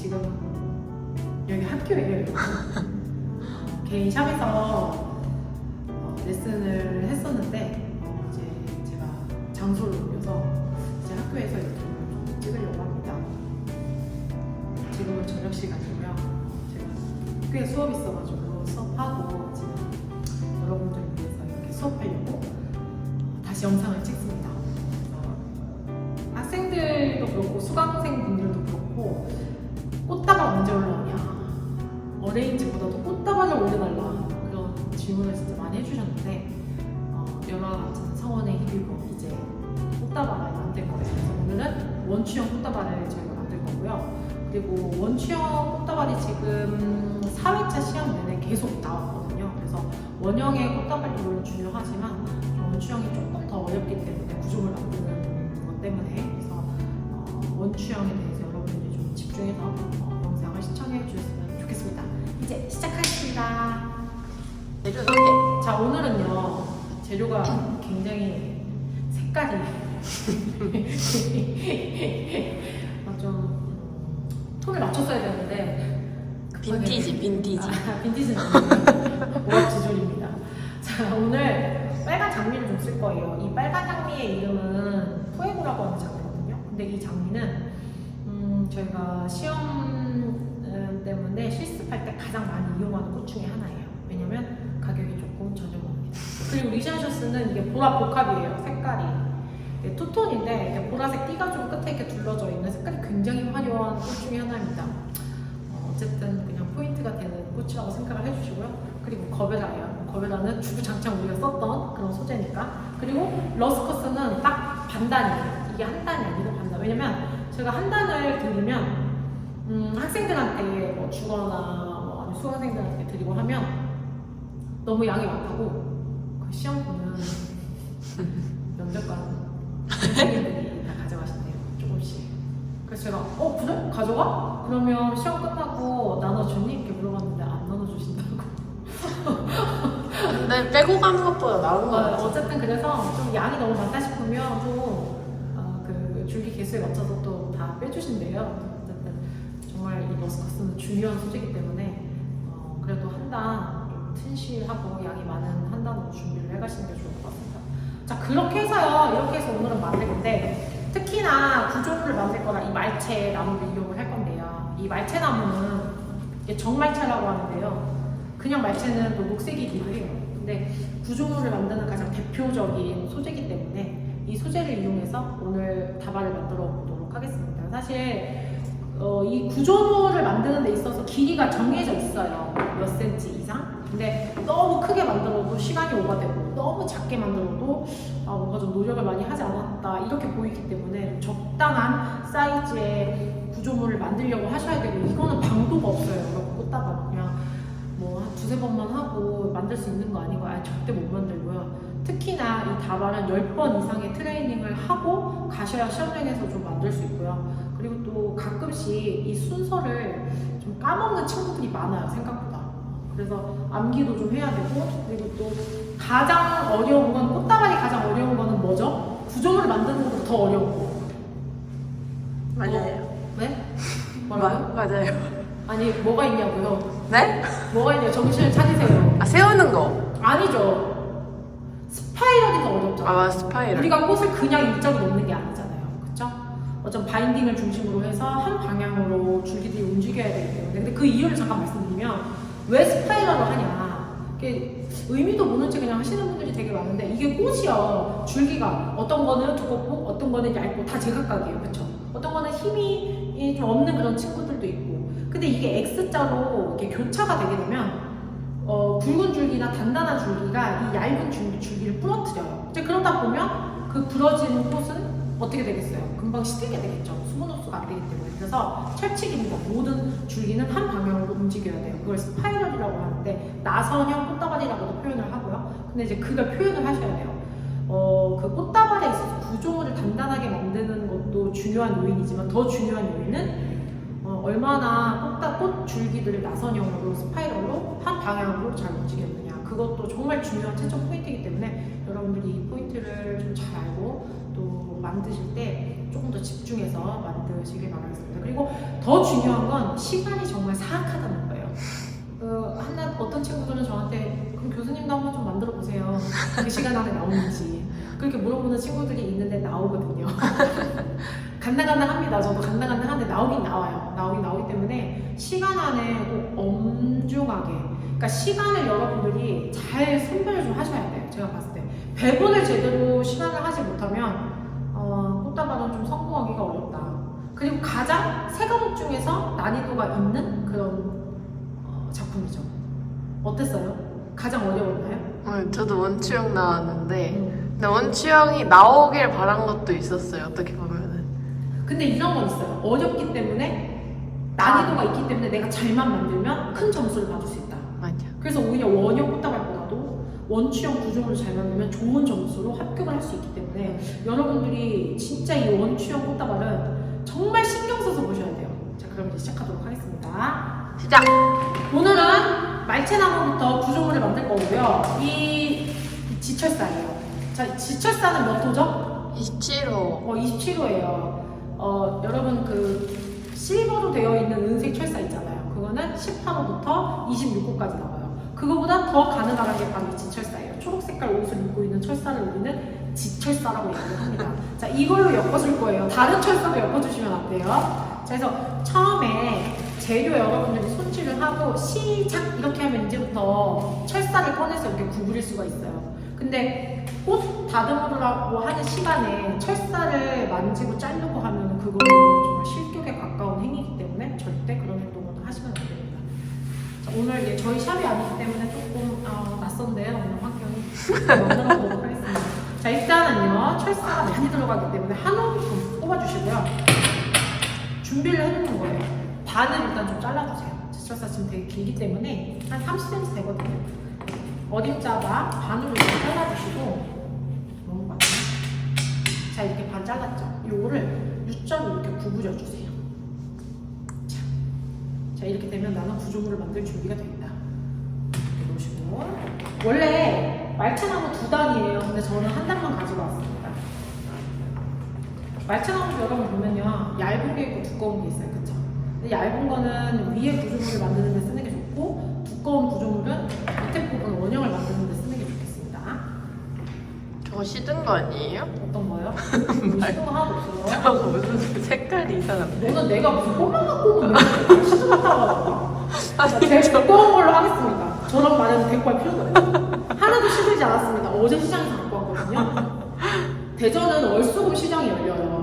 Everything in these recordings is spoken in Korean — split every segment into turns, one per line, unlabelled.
지금 여기 학교예요. 개인 샵에서 레슨을 했었는데 이제 제가 장소를 옮겨서 이제 학교에서 유튜브를 좀 찍으려고 합니다. 지금은 저녁 시간이고요. 제가 학교에 수업이 있어가지고 수업하고 지금 여러분들 위해서 이렇게 수업하려고 다시 영상을 찍습니다. 학생들도 그렇고 수강생분들도 그렇고 꽃다발 언제 올라오냐, 어레인지보다도 꽃다발을 올려달라 그런 질문을 진짜 많이 해주셨는데 여러 같은 성원에 힘입어 이제 꽃다발을 만들 거예요. 그래서 오늘은 원추형 꽃다발을 저희가 만들 거고요. 그리고 원추형 꽃다발이 지금 4회차 시험 내내 계속 나왔거든요. 그래서 원형의 꽃다발도 물론 중요하지만 원추형이 조금 더 어렵기 때문에 구조물 만드는 것 때문에 그래서 원추형에 대해서 여러분들이 좀 집중해서 영상을 시청해 주셨으면 좋겠습니다. 이제 시작하겠습니다.
재료 소개.
자, 오늘은요 재료가 굉장히 색깔이 좀 톤을 맞췄어야 되는데
빈티지.
빈티지는 아니에요. 오합지졸입니다. 자, 오늘 빨간 장미를 좀 쓸 거예요. 이 빨간 장미의 이름은 푸에고라고 하는 장미거든요. 근데 이 장미는 저희가 시험 때문에 실습할 때 가장 많이 이용하는 꽃 중에 하나예요. 왜냐면 가격이 조금 저렴합니다. 그리고 리샤셔스는 이게 보라 복합이에요. 색깔이 투톤인데 이렇게 보라색 띠가 좀 끝에 이렇게 둘러져 있는 색깔이 굉장히 화려한 꽃 중에 하나입니다. 어쨌든 그냥 포인트가 되는 꽃이라고 생각을 해주시고요. 그리고 거베라예요. 거베라는 주구장창 우리가 썼던 그런 소재니까. 그리고 러스커스는 딱 반단이에요. 이게 한 단이 아니고 반단. 왜냐면 제가 한 단을 드리면 학생들한테 뭐 주거나 뭐 아니면 수강생들한테 드리고 하면 너무 양이 많다고 그 시험 보는 면접관 선생님들이 다 가져가신대요. 조금씩. 그래서 제가 그래? 가져가? 그러면 시험 끝나고 나눠주니? 이렇게 물어봤는데 안 나눠주신다고.
근데 빼고 가는 것보다 나은 거 같아.
어쨌든 그래서 좀 양이 너무 많다 싶으면 그 줄기 개수에 맞춰서 또 다 빼주신대요. 어쨌든 정말 이 러스커스는 중요한 소재이기 때문에 그래도 한 단 좀 튼실하고 양이 많은 한 단으로 준비를 해가시는 게 좋을 것 같습니다. 자, 그렇게 해서요. 이렇게 해서 오늘은 만들 건데 특히나 구조물을 만들 거라 이 말채 나무를 이용을 할 건데요. 이 말채 나무는 이게 정말채라고 하는데요. 그냥 말채는 또 녹색이기도 해요. 근데 구조물을 만드는 가장 대표적인 소재이기 때문에 이 소재를 이용해서 오늘 다발을 만들어 보도록 하겠습니다. 사실 이 구조물을 만드는 데 있어서 길이가 정해져 있어요. 몇 센치 이상. 근데 너무 크게 만들어도 시간이 오버되고 너무 작게 만들어도 뭔가 좀 노력을 많이 하지 않았다 이렇게 보이기 때문에 적당한 사이즈의 구조물을 만들려고 하셔야 되고 이거는 방도가 없어요. 여러분 꽃다발 그냥 뭐 한 두세 번만 하고 만들 수 있는 거 아니고 절대 못 만들고요. 특히나 이 다발은 10번 이상의 트레이닝을 하고 가셔야 시험장에서 좀 만들 수 있고요. 그리고 또 가끔씩 이 순서를 좀 까먹는 친구들이 많아요. 생각보다. 그래서 암기도 좀 해야 되고 그리고 또 가장 어려운 건 꽃다발이 가장 어려운 거는 뭐죠? 구조물을 만드는 것보다 더 어려운 거.
맞아요.
네? 뭐라고요?
맞아요.
아니 뭐가 있냐고요?
네?
뭐가 있냐고 정신을 차리세요.
세우는 거.
아니죠. 스파이럴이 더 어렵잖아요.
스파이럴.
우리가 꽃을 그냥 일자로 놓는 게 아니잖아요. 그쵸? 어떤 바인딩을 중심으로 해서 한 방향으로 줄기들이 움직여야 되기 때문에. 근데 그 이유를 잠깐 말씀드리면 왜 스파이럴을 하냐. 이게 의미도 모른 채 그냥 하시는 분들이 되게 많은데 이게 꽃이요. 줄기가 어떤 거는 두껍고 어떤 거는 얇고 다 제각각이에요. 그쵸? 어떤 거는 힘이 좀 없는 그런 친구들도 있고. 근데 이게 X자로 이렇게 교차가 되게 되면 굵은 줄기나 단단한 줄기가 이 얇은 줄기를 부러뜨려요. 이제 그러다 보면 그 부러진 꽃은 어떻게 되겠어요? 금방 시들게 되겠죠. 수분 흡수가 안 되기 때문에. 그래서 철칙입니다. 모든 줄기는 한 방향으로 움직여야 돼요. 그걸 스파이럴이라고 하는데 나선형 꽃다발이라고도 표현을 하고요. 근데 이제 그걸 표현을 하셔야 돼요. 그 꽃다발에 있어서 구조물을 단단하게 만드는 것도 중요한 요인이지만 더 중요한 요인은 얼마나 꽃 줄기들을 나선형으로 스파이럴로 한 방향으로 잘 움직였느냐 그것도 정말 중요한 최종 포인트이기 때문에 여러분들이 이 포인트를 좀 잘 알고 또 만드실 때 조금 더 집중해서 만드시길 바라겠습니다. 그리고 그리고 더 중요한 건 시간이 정말 사악하다는 거예요. 어떤 친구들은 저한테 그럼 교수님도 한번 좀 만들어 보세요. 그 시간 안에 나오는지 그렇게 물어보는 친구들이 있는데 나오거든요. 간당간당합니다. 저도 간당간당한데 나오긴 나와요. 나오기 때문에 시간 안에 꼭 엄중하게, 그러니까 시간을 여러분들이 잘 선별을 좀 하셔야 돼요. 제가 봤을 때 배분을 제대로 시간을 하지 못하면 꽃다발은 좀 성공하기가 어렵다. 그리고 가장 세 과목 중에서 난이도가 있는 그런 작품이죠. 어땠어요? 가장 어려웠나요?
저도 원추형 나왔는데 근데 원추형이 나오길 바란 것도 있었어요. 어떻게 보면은.
근데 이런 건 있어요. 어렵기 때문에 난이도가 있기 때문에 내가 잘만 만들면 큰 점수를 받을 수 있다.
맞아.
그래서 오히려 원형 꽃다발보다도 원추형 구조물을 잘 만들면 좋은 점수로 합격을 할 수 있기 때문에 여러분들이 진짜 이 원추형 꽃다발은 정말 신경 써서 보셔야 돼요. 자, 그럼 이제 시작하도록 하겠습니다.
시작!
오늘은 말채나무부터 구조물을 만들 거고요. 이 지철사예요. 자, 지철사는 몇 호죠?
27호.
27호예요. 여러분 그 실버로 되어 있는 은색 철사 있잖아요. 그거는 18호부터 26호까지 나와요. 그거보다 더 가능한 게 바로 이 지철사예요. 초록 색깔 옷을 입고 있는 철사를 우리는 지철사라고 얘기를 합니다. 자, 이걸로 엮어줄 거예요. 다른 철사도 엮어주시면 안 돼요. 자, 그래서 처음에 재료 여러분들이 손질을 하고 시작 이렇게 하면 이제부터 철사를 꺼내서 이렇게 구부릴 수가 있어요. 근데 꽃 다듬으라고 하는 시간에 철사를 만지고 자르고 하면 그거는 정말 실격에 가까운 행위이기 때문에 절대 그런 행동은 하시면 안 됩니다. 자, 오늘 이제 저희 샵이 아니기 때문에 조금 낯선데요. 오늘 환경이 만들어 보도록 하겠습니다. 자, 일단은요 철사가 많이 들어가기 때문에 한 움큼 뽑아주시고요. 준비를 해놓는 거예요. 반을 일단 좀 잘라주세요. 철사 지금 되게 길기 때문에 한 30cm 되거든요. 어림잡아 반으로 이렇게 잘라주시고 너무 많네. 자, 이렇게 반 잘랐죠? 요거를 U자로 이렇게 구부려주세요. 자, 이렇게 되면 나는 구조물을 만들 준비가 됩니다. 이렇게 놓으시고 원래 말채나무 2단이에요. 근데 저는 한 단만 가지고 왔습니다. 말채나무 여러분 보면요 얇은 게 있고 두꺼운 게 있어요. 그쵸? 근데 얇은 거는 위에 구조물을 만드는 데 쓰는 게 좋고 두꺼운 구조물은 밑에 부분 원형을 만드는 데 쓰는 게 좋겠습니다.
저거 시든 거 아니에요?
어떤 거요? 시든 거 하나도 없어요.
저거 무슨 색깔이 이상한데?
너는 내가 무슨 꽃만 갖고 오면 왜 시든 같다고 하더라. 제일 두꺼운 걸로 하겠습니다. 저런 말에는 데리고 갈 필요가 없어요. 하나도 시들지 않았습니다. 어제 시장에서 갖고 왔거든요. 대전은 월수금 시장이 열려요.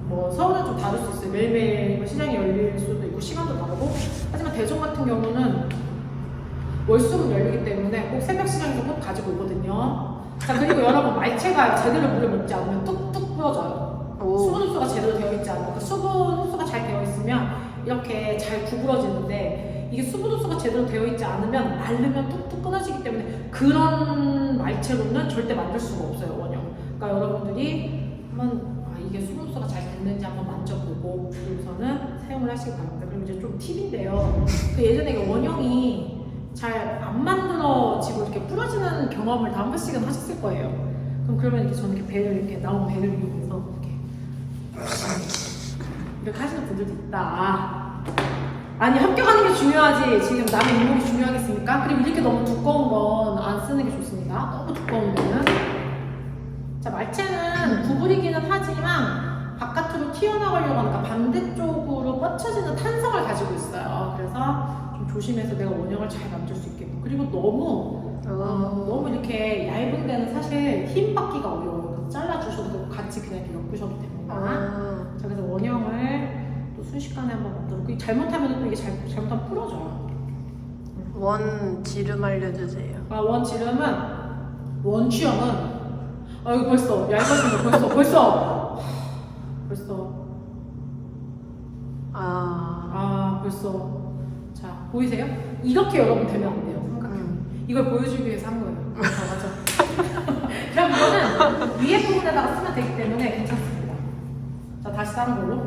뭐 서울은 좀 다를 수 있어요. 매일매일 시장이 열릴 수도 있고 시간도 다르고. 하지만 대전 같은 경우는 월수금 열리기 때문에 꼭 새벽 시장에서 꼭 가지고 오거든요. 자, 그리고 여러분 말채가 제대로 물을 먹지 않으면 뚝뚝 부러져요. 수분 흡수가 제대로 되어 있지 않으면 그 수분 흡수가 잘 되어 있으면 이렇게 잘 구부러지는데 이게 수분 흡수가 제대로 되어 있지 않으면 마르면 뚝뚝 끊어지기 때문에 그런 말채로는 절대 만들 수가 없어요, 원형. 그러니까 여러분들이 한번 이게 수분 흡수가 잘 됐는지 한번 만져보고 그러고서는 사용을 하시기 바랍니다. 그럼 이제 좀 팁인데요. 그 예전에 이게 원형이 잘 안 만들어지고 이렇게 부러지는 경험을 다 한 번씩은 하셨을 거예요. 그러면 이렇게 저는 이렇게 배를 이렇게 나온 배를 이용해서 이렇게 하시는 분들도 있다. 아니 합격하는 게 중요하지 지금 남의 인목이 중요하겠습니까? 그리고 이렇게 너무 두꺼운 건 안 쓰는 게 좋습니다. 너무 두꺼운 거는. 자, 말채는 구부리기는 하지만 바깥으로 튀어나가려고 하니까 반대쪽으로 뻗쳐지는 탄성을 가지고 있어요. 그래서 좀 조심해서 내가 원형을 잘 만들 수 있게끔. 그리고 너무 이렇게 얇은 데는 사실 힘 받기가 어려워요. 그래서 잘라주셔도 되고 같이 그냥 이렇게 엮으셔도 됩니다. 자, 그래서 원형을 또 순식간에 한번 만들고 잘못하면 또 이게 잘못하면 부러져요.
원 지름 알려주세요.
원 지름은 원추형은 이거 벌써 얇아진 거 벌써 벌써 자 보이세요? 이렇게 여러분 되면 안 돼요. 삼각형. 이걸 보여주기 위해서 한 거예요. 맞아. 그럼 이거는 위에 부분에다가 쓰면 되기 때문에 괜찮습니다. 자, 다시 다른 걸로.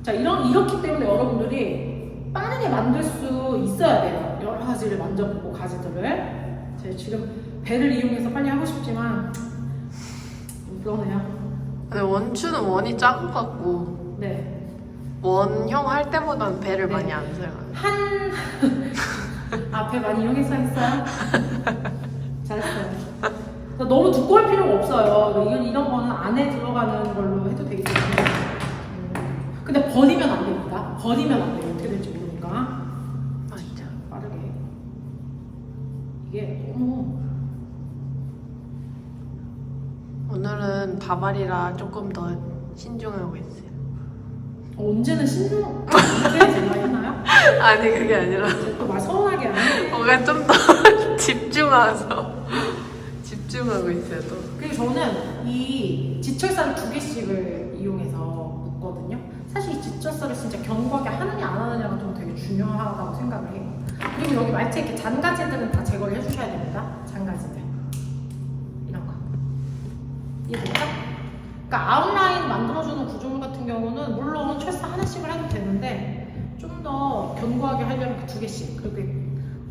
자, 이렇기 때문에 여러분들이 빠르게 만들 수 있어야 돼요. 여러 가지를 만져보고 가지들을. 제가 지금 배를 이용해서 빨리 하고 싶지만 그러네요.
근데 원추는 원이 작은 것 같고.
네.
원형 할 때보다는 배를
네.
많이 안 사용해요.
앞에 많이 이용해서 했어요? 잘했어요. 너무 두꺼울 필요가 없어요. 이런 거는 안에 들어가는 걸로 해도 되기 때문에. 근데 버리면 안 됩니다. 버리면 안 돼요. 어떻게 될지 모르니까.
맞죠.
빠르게. 이게 너무.
오늘은 다발이라 조금 더 신중하고 있어요.
언제는 언제 제가 했나요?
아니 그게 아니라
또 말 서운하게 안 해.
뭔가 좀 더 집중하고 있어요 또.
그리고 저는 이 지철사를 2개씩을 이용해서 묶거든요. 사실 이 지철사를 진짜 견고하게 하느냐 안 하느냐가 좀 되게 중요하다고 생각을 해요. 그리고 여기 말체 이렇게 잔가지들은 다 제거를 해주셔야 됩니다. 잔가지들 이런 거 이해됐죠? 그러니까 아웃라인 만들어주는 구조물 같은 경우는 물론 철사 하나씩을 해도 되는데 좀 더 견고하게 하려면 2개씩 그렇게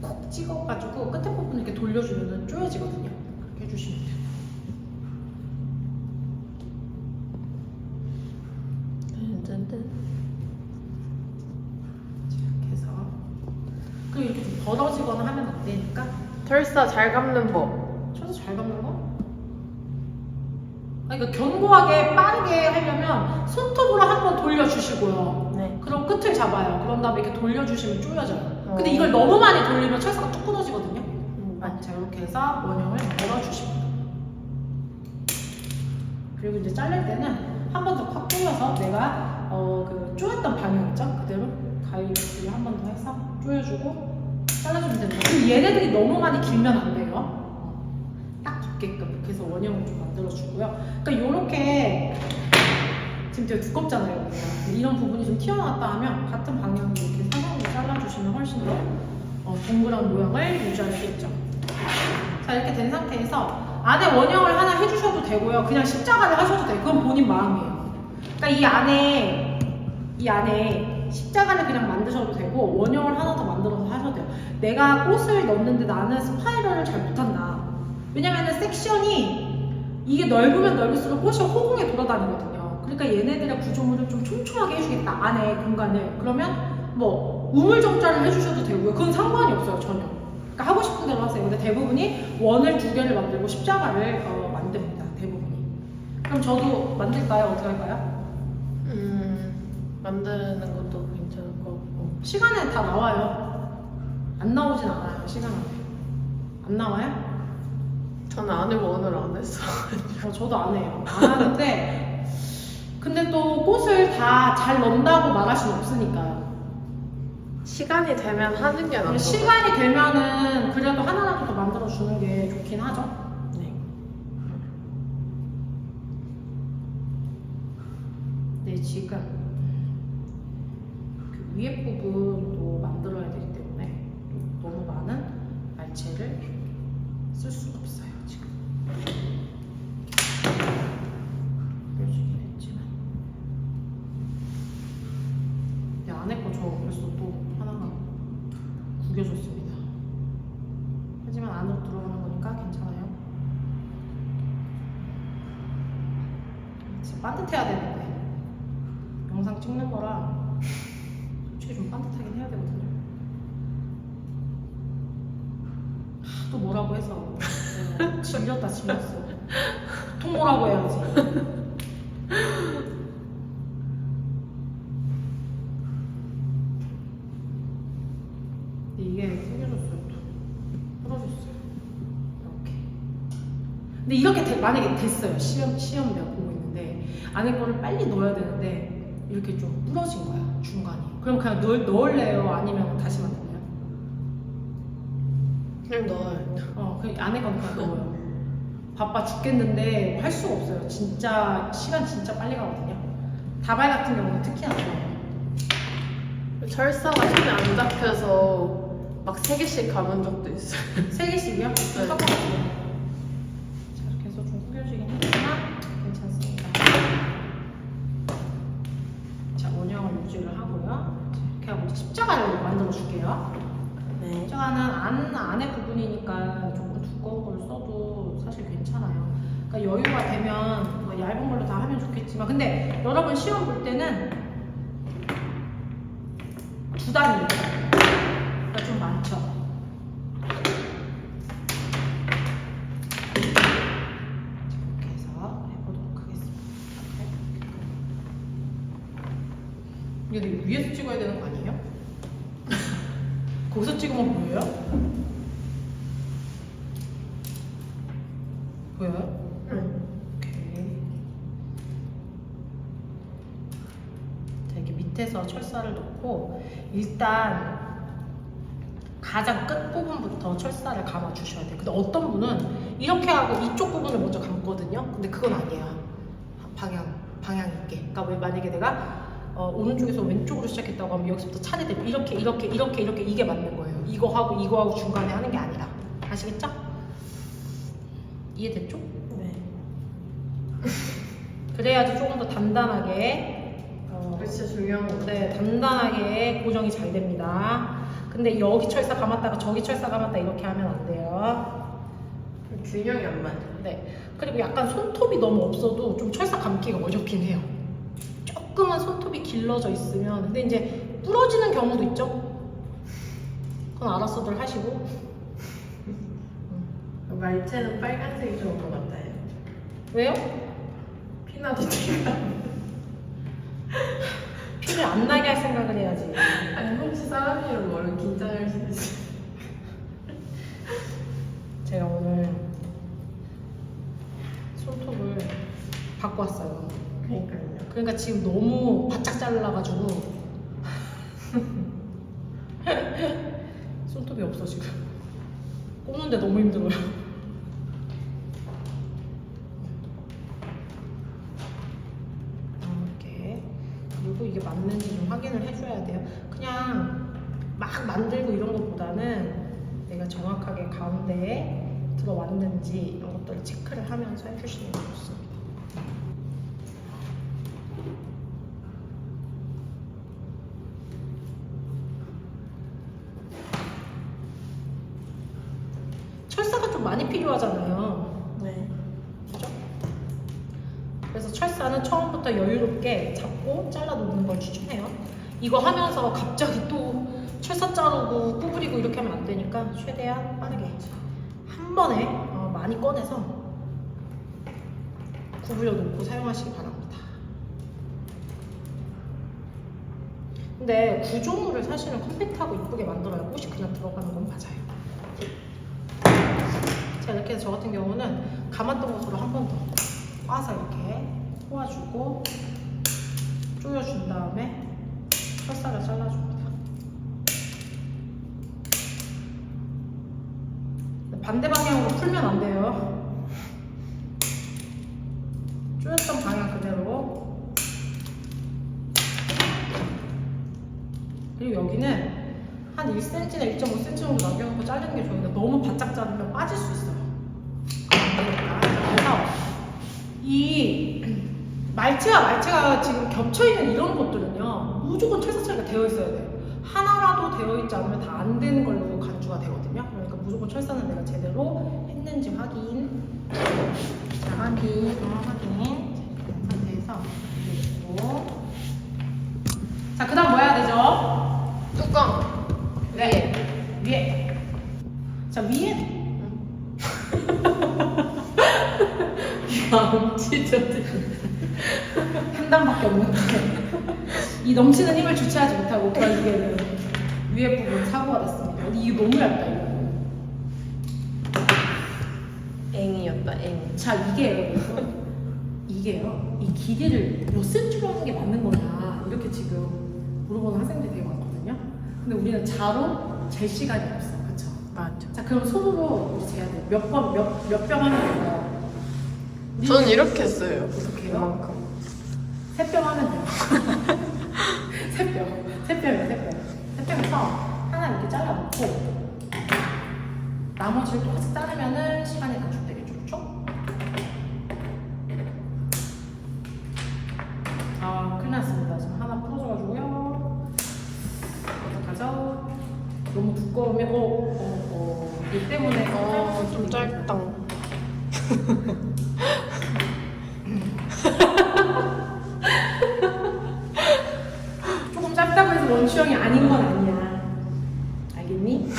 콕 찍어가지고 끝에 부분 이렇게 돌려주면 쪼여지거든요. 그렇게 해주시면 돼요. 이렇게 해서 그리고 이렇게 좀 벌어지거나 하면 안 되니까
철사 잘 감는 법.
철사 잘 감는 거? 그러니까 견고하게 빠르게 하려면 손톱으로 한번 돌려주시고요.
네.
그럼 끝을 잡아요. 그런 다음에 이렇게 돌려주시면 쪼여져요. 근데 이걸 너무 많이 돌리면 철사가 뚝 끊어지거든요. 자, 이렇게 해서 원형을 열어주십니다. 그리고 이제 자를 때는 한 번 더 콱 조여서 내가 그 조였던 방향 있죠? 그대로 가위를 한 번 더 해서 조여주고 잘라주면 됩니다. 그리고 얘네들이 너무 많이 길면 안 돼요. 딱 붙게끔 이렇게 해서 원형을 좀 만들어주고요. 그러니까 요렇게 지금 되게 두껍잖아요. 여기가. 이런 부분이 좀 튀어나왔다 하면 같은 방향으로 이렇게 사선으로 잘라주시면 훨씬 더 동그란 모양을 유지하시겠죠. 자, 이렇게 된 상태에서 안에 원형을 하나 해주셔도 되고요. 그냥 십자가를 하셔도 돼요. 그건 본인 마음이에요. 그러니까 이 안에 십자가를 그냥 만드셔도 되고 원형을 하나 더 만들어서 하셔도 돼요. 내가 꽃을 넣는데 나는 스파이럴을 잘 못한다. 왜냐면은 섹션이 이게 넓으면 넓을수록 꽃이 허공에 돌아다니거든요. 그러니까 얘네들의 구조물을 좀 촘촘하게 해주겠다. 안에 공간을. 그러면 뭐 우물정자를 해주셔도 되고요. 그건 상관이 없어요. 전혀. 그러니까 하고 싶은 대로 하세요. 근데 대부분이 원을 2개를 만들고 십자가를 만듭니다. 대부분이. 그럼 저도 만들까요? 어떻게 할까요?
만드는 것도 괜찮을 것 같고.
시간에 다 나와요. 안 나오진 않아요. 시간 안에. 안 나와요?
저는 안 해고 오늘 안 했어.
저도 안 해요. 안 하는데 근데 또 꽃을 다 잘 넣는다고 말할 수는 없으니까요.
시간이 되면 하는 게 낫죠.
시간이 되면은 그래도 하나라도 더 만들어주는 게 좋긴 하죠.
네.
네, 지금 그 위에 부분도 만들어야 되기 때문에 너무 많은 말체를 쓸 수가 없어요, 지금. 보여주긴 했지만. 이 안에 거 저 벌써 또 하나가 구겨졌습니다. 하지만 안으로 들어가는 거니까 괜찮아요. 진짜 반듯해야 되는데 영상 찍는 거라 솔직히 좀 반듯하긴 해야 되거든요. 또 뭐라고 해서 질렸다 질렸어. 보통 뭐라고 해야지. 근데 이게 생겨졌어요. 또 풀어졌어요. 이렇게. 근데 이렇게 만약에 됐어요. 시험 내가 보고 있는데 안에 거를 빨리 넣어야 되는데 이렇게 좀 부러진 거야 중간이. 그럼 그냥 넣을래요? 아니면 다시 만들래요?
그냥 넣어요.
그냥 안에 거는 그냥 넣어요. 바빠 죽겠는데 할 수가 없어요. 진짜 시간 진짜 빨리 가거든요. 다발 같은 경우는 특히나 좋아요.
철사가 손에 안 잡혀서 막 3개씩 감은 적도 있어요.
3개씩이요?
네.
자, 이렇게 해서 좀 구겨지긴 했지만 괜찮습니다. 자, 원형을 유지를 하고요. 이렇게 하고 이제 십자가를 만들어 줄게요.
네.
십자가는 안에 부분이니까 조금 두꺼운 걸 써도 사실 괜찮아요. 그러니까 여유가 되면 뭐 얇은 걸로 다 하면 좋겠지만 근데 여러분 시험 볼 때는 두 단위. 그러니까 좀 많죠. 이렇게 해서 해보도록 하겠습니다. 이게 위에서 찍어야 되는 거 아니에요? 거기서 찍으면 보여요? 보여요?
응.
오케이. 자, 이렇게 밑에서 철사를 넣고 일단 가장 끝 부분부터 철사를 감아 주셔야 돼요. 근데 어떤 분은 이렇게 하고 이쪽 부분을 먼저 감거든요. 근데 그건 아니에요. 방향 있게. 그러니까 왜 만약에 내가 오른쪽에서 왼쪽으로 시작했다고 하면 여기서부터 차례 대로 이렇게 이게 맞는 거예요. 이거 하고 중간에 하는 게 아니라. 아시겠죠? 이해됐죠?
네.
그래야지 조금 더 단단하게
그게 진짜 중요한 건데.
네, 단단하게 고정이 잘 됩니다. 근데 여기 철사 감았다가 저기 철사 감았다 이렇게 하면 안 돼요.
균형이 안 맞아.
네. 그리고 약간 손톱이 너무 없어도 좀 철사 감기가 어렵긴 해요. 조금은 손톱이 길러져 있으면 근데 이제 부러지는 경우도 있죠. 그건 알아서들 하시고.
말체는 빨간색이 좋은 것 같아요.
왜요?
피나도 티가.
피를 안 나게 할 생각을 해야지.
아니 혹시 사람이 이름 모르면 긴장할 수 있어.
제가 오늘 손톱을 바꿔 왔어요.
그러니까요.
그러니까 지금 너무 바짝 잘라가지고 손톱이 없어 지금. 꼽는데 너무 힘들어요. 이렇게. 그리고 이게 맞는지 좀 확인을 해줘야 돼요. 그냥 막 만들고 이런 것보다는 내가 정확하게 가운데에 들어왔는지 이런 것들을 체크를 하면서 해주시는 게 좋습니다. 철사가 좀 많이 필요하잖아요.
네.
그죠? 그래서 철사는 처음부터 여유롭게 잡고 잘라 놓는 걸 추천해요. 이거 하면서 갑자기 또 철사 자르고 구부리고 이렇게 하면 안 되니까 최대한 빠르게 한 번에 많이 꺼내서 구부려 놓고 사용하시기 바랍니다. 근데 구조물을 사실은 컴팩트하고 이쁘게 만들어야 꽃이 그냥 들어가는 건 맞아요. 자, 이렇게 해서 저 같은 경우는 감았던 것으로 한 번 더 꽈서 이렇게 꼬아주고 조여준 다음에 철사를 잘라줍니다. 반대 방향으로 풀면 안 돼요. 조였던 방향 그대로. 그리고 여기는 한 1cm나 1.5cm 정도 남겨놓고 자르는 게 좋은데 너무 바짝 자르면 빠질 수 있어요. 그래서 이 말체가 지금 겹쳐있는 이런 것들은요 무조건 철사 처리가 되어 있어야 돼요. 하나라도 되어 있지 않으면 다 안 되는 걸로 간주가 되거든요. 그러니까 무조건 철사는 내가 제대로 했는지 확인. 자, 확인. 그런 상태에서 이렇게. 자, 그 다음 뭐 해야 되죠?
뚜껑.
네. 위에. 자, 위에.
진짜.
한 단밖에 없는데 이 넘치는 힘을 주체하지 못하고 결국에는 위에 부분 사고가 났습니다. 근데 이게 너무 얇다 이거.
앵이었다 앵.
자, 이게요 이 길이를 몇 센치로 하는 게 맞는 거냐 이렇게 지금 물어보는 학생들이 되게 많거든요. 근데 우리는 자로 잴 시간이 없어. 그쵸?
맞아.
자, 그럼 손으로 우리 재야 돼. 몇 병 하면 될까요?
저는 이렇게 했어요.
어떻게 해요?
이만큼.
3병 하면 돼요. 3병이에요. 3병에서 하나 이렇게 잘라놓고 나머지를 똑같이 자르면은 시간이 단축되겠죠. 그쵸? 큰일 났습니다. 지금 하나 부러져가지고요. 어떡하죠? 너무 두꺼우면 이 때문에
좀 짧다.
조금 짧다고 해서 원추형이 아닌 건 아니야. 알겠니?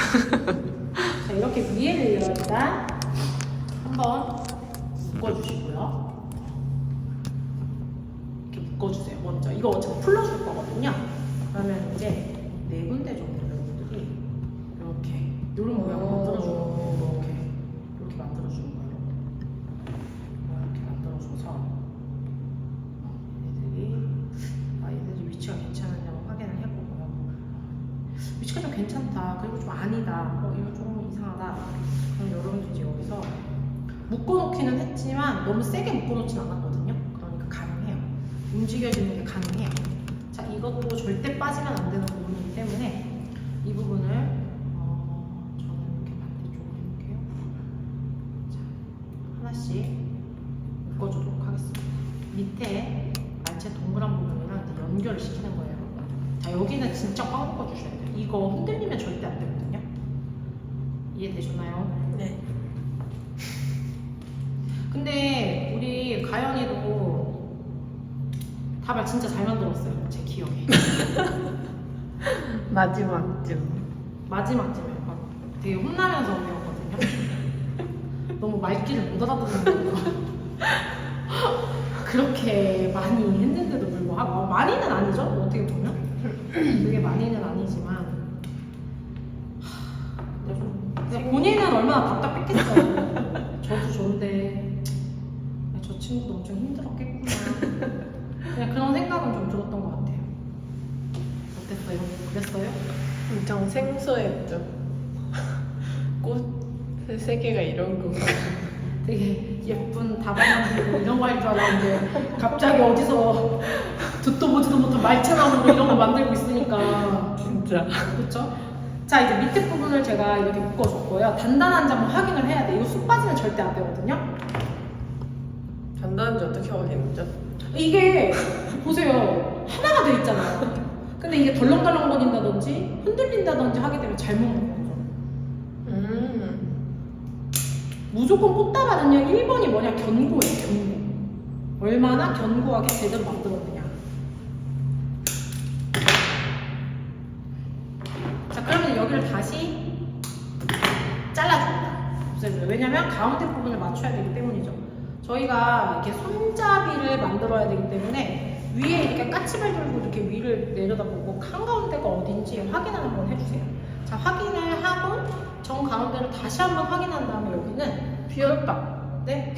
자, 이렇게 위에를 일단 한번 묶어주시고요. 이렇게 묶어주세요. 먼저 이거 어차피 풀러줄 거거든요. 그러면 이제 네 군데 정도 여러분들이 이렇게 이런 모양을 만들어주는 거예요. 이렇게 만들어주는 거예요. 이렇게 만들어줘서 얘들이 위치가 괜찮으냐고 확인을 해보고요. 위치가 좀 괜찮다. 그리고 좀 아니다. 이거 좀 이상하다. 그럼 여러분들 이제 여기서 묶어놓기는 했지만 너무 세게 묶어놓진 않았거든요. 그러니까 가능해요. 움직여지는 게 가능해요. 자, 이것도 절대 빠지면 안 되는 부분이기 때문에 이 부분을 저는 이렇게 반대쪽으로 해볼게요. 자, 하나씩 묶어주도록 하겠습니다. 밑에 말체 동그란 부분이랑 이제 연결을 시키는 거예요. 자, 여기는 진짜 꽉 묶어주셔야 돼요. 이거 흔들리면 절대 안 되거든요. 이해되셨나요?
네.
근데 우리 가연이도 답을 진짜 잘 만들었어요. 제 기억에.
마지막쯤.
마지막쯤에 되게 혼나면서 배웠거든요. 너무 말귀를 못 알아듣는 거예요. 그렇게 많이 했는데도 불구하고 많이는 아니죠? 어떻게 보면 그게 많이는 아니지만 근데 본인은 얼마나 답답했겠어요. 저도 저인데 저 친구도 엄청 힘들었겠구나. 그냥 그런 생각은 좀 들었던 것 같아요. 어땠어요? 그랬어요?
엄청 생소했죠. 꽃의 세계가 이런 건가.
되게 예쁜 다방한 그리고 이런 거 할 줄 알았는데 갑자기 어디서 듣도 보지도 못한 말차나무로 이런 거 만들고 있으니까
진짜.
그렇죠? 자, 이제 밑에 부분을 제가 이렇게 묶어줬고요. 단단한지 한번 확인을 해야 돼요. 이거 쑥 빠지면 절대 안 되거든요.
단단한지 어떻게 확인했죠?
이게 보세요. 하나가 돼 있잖아요. 근데 이게 덜렁덜렁거린다든지 흔들린다든지 하게 되면 잘못 먹는 거죠. 무조건 꽃다발은요 1번이 뭐냐? 견고해요. 견고. 얼마나 견고하게 제대로 만들었느냐. 자, 그러면 여기를 다시 잘라줍니다. 보세요. 왜냐면 가운데 부분을 맞춰야 되기 때문이죠. 저희가 이렇게 손잡이를 만들어야 되기 때문에 위에 이렇게 까치발 들고 이렇게 위를 내려다보고 한가운데가 어딘지 확인을 한번 해주세요. 자, 확인을 하고 정 가운데를 다시 한번 확인한 다음에 여기는 비었다. 네?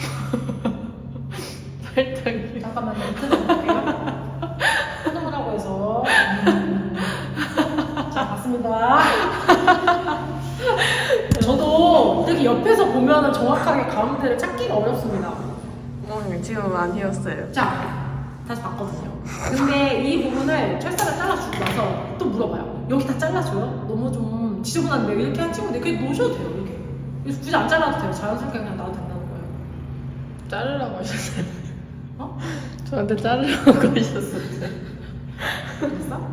살짝이.
잠깐만요. 끊어볼게요. 끊어보라고 해서. 자, 봤습니다. 저도 이렇게 옆에서 보면은 정확하게 가운데를 찾기가 어렵습니다.
지금 안 휘었어요.
자, 다시 봤거든요. 근데 이 부분을 철사를 잘라주고 나서 또 물어봐요. 여기 다 잘라줘요? 너무 좀 지저분한데 이렇게 한 친구인데 그게 놓으셔도 돼요. 이렇게. 그래서 굳이 안 잘라도 돼요. 자연스럽게 그냥 놔도 된다는 거예요.
자르라고 하셨어요.
어?
저한테 자르라고 하셨어요.
그랬어?